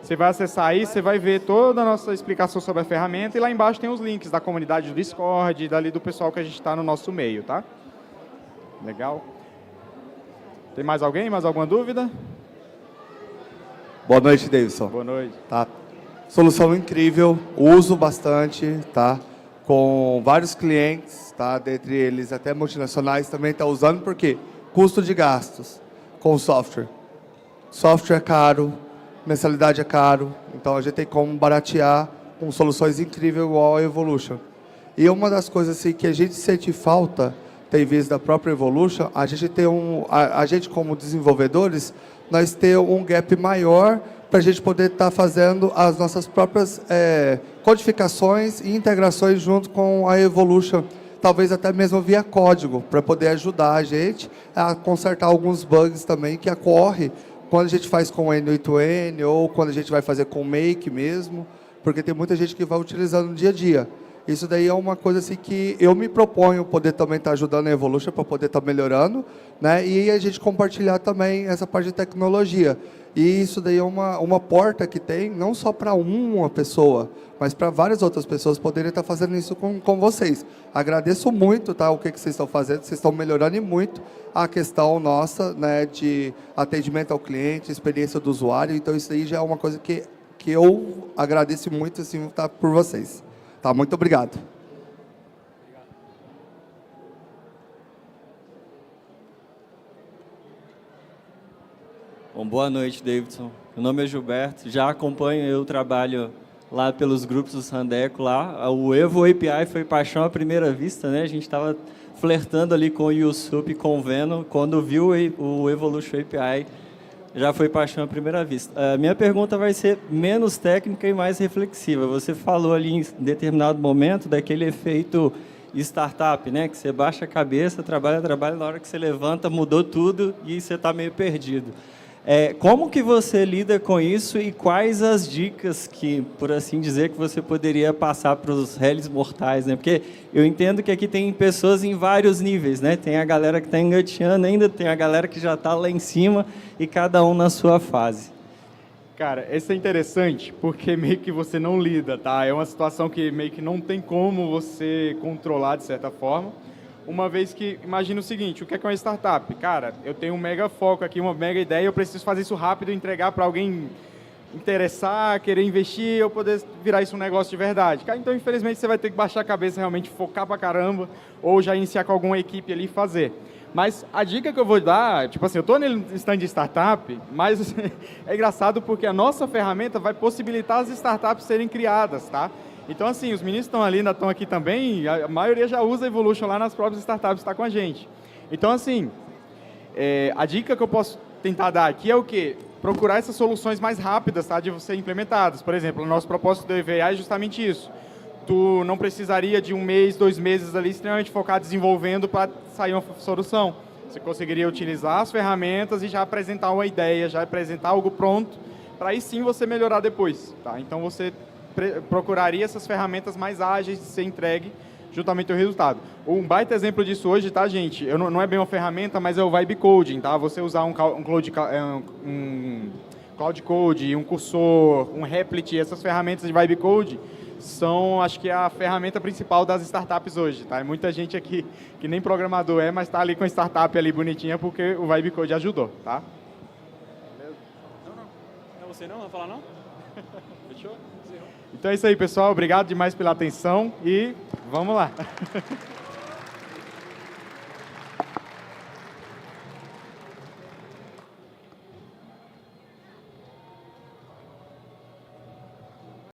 Você vai acessar aí, você vai ver toda a nossa explicação sobre a ferramenta, e lá embaixo tem os links da comunidade do Discord, dali do pessoal que a gente está no nosso meio, tá? Legal. Tem mais alguém? Mais alguma dúvida? Boa noite, Davidson. Boa noite. Tá. Solução incrível, uso bastante, tá? Com vários clientes, tá? Dentre eles até multinacionais também está usando, porque custo de gastos com o software. Software é caro, mensalidade é caro, então a gente tem como baratear com soluções incríveis igual a Evolution. E uma das coisas assim, que a gente sente falta, tem visto da própria Evolution, a gente tem a gente como desenvolvedores, nós temos um gap maior para a gente poder estar fazendo as nossas próprias codificações e integrações junto com a Evolution, talvez até mesmo via código, para poder ajudar a gente a consertar alguns bugs também que ocorrem quando a gente faz com o N8N ou quando a gente vai fazer com o Make mesmo, porque tem muita gente que vai utilizando no dia a dia. Isso daí é uma coisa assim que eu me proponho poder também estar ajudando a Evolution para poder estar melhorando, né? E a gente compartilhar também essa parte de tecnologia. E isso daí é uma porta que tem, não só para uma pessoa, mas para várias outras pessoas poderem estar fazendo isso com vocês. Agradeço muito, tá, o que vocês estão fazendo, vocês estão melhorando muito a questão nossa, né, de atendimento ao cliente, experiência do usuário. Então, isso aí já é uma coisa que eu agradeço muito, assim, tá, por vocês. Tá, muito obrigado. Bom, boa noite, Davidson. Meu nome é Gilberto, já acompanho o trabalho lá pelos grupos do Sandeco lá. O Evo API foi paixão à primeira vista, né? A gente estava flertando ali com o Yusup e com o Venom. Quando viu o Evolution API, já foi paixão à primeira vista. A minha pergunta vai ser menos técnica e mais reflexiva. Você falou ali em determinado momento daquele efeito startup, né? Que você baixa a cabeça, trabalha, na hora que você levanta, mudou tudo e você está meio perdido. Como que você lida com isso e quais as dicas que, por assim dizer, que você poderia passar para os réis mortais, né? Porque eu entendo que aqui tem pessoas em vários níveis, né? Tem a galera que está engateando ainda, tem a galera que já está lá em cima e cada um na sua fase. Cara, isso é interessante porque meio que você não lida, tá? É uma situação que meio que não tem como você controlar de certa forma. Uma vez que, imagina o seguinte, o que é uma startup? Cara, eu tenho um mega foco aqui, uma mega ideia, eu preciso fazer isso rápido, entregar para alguém interessar, querer investir, eu poder virar isso um negócio de verdade. Cara, então, infelizmente, você vai ter que baixar a cabeça, realmente focar pra caramba, ou já iniciar com alguma equipe ali e fazer. Mas a dica que eu vou dar, tipo assim, eu estou no stand de startup, mas é engraçado porque a nossa ferramenta vai possibilitar as startups serem criadas, tá? Então, assim, os meninos estão ali, ainda estão aqui também, a maioria já usa a Evolution lá nas próprias startups, está com a gente. Então, assim, a dica que eu posso tentar dar aqui é o quê? Procurar essas soluções mais rápidas, tá, de serem implementadas. Por exemplo, o nosso propósito do EVA é justamente isso. Tu não precisaria de 1 mês, 2 meses ali, extremamente focado desenvolvendo para sair uma solução. Você conseguiria utilizar as ferramentas e já apresentar uma ideia, já apresentar algo pronto, para aí sim você melhorar depois, tá? Então, você procuraria essas ferramentas mais ágeis de ser entregue juntamente ao resultado. Um baita exemplo disso hoje, tá, gente? Não é bem uma ferramenta, mas é o Vibe Coding, tá? Você usar um Cloud Code, um Cursor, um Replit, essas ferramentas de Vibe Code são, acho que, a ferramenta principal das startups hoje, tá? Muita gente aqui que nem programador mas está ali com a startup ali bonitinha porque o Vibe Code ajudou, tá? Não é você não? Vai falar não? Fechou? Então é isso aí, pessoal. Obrigado demais pela atenção e vamos lá.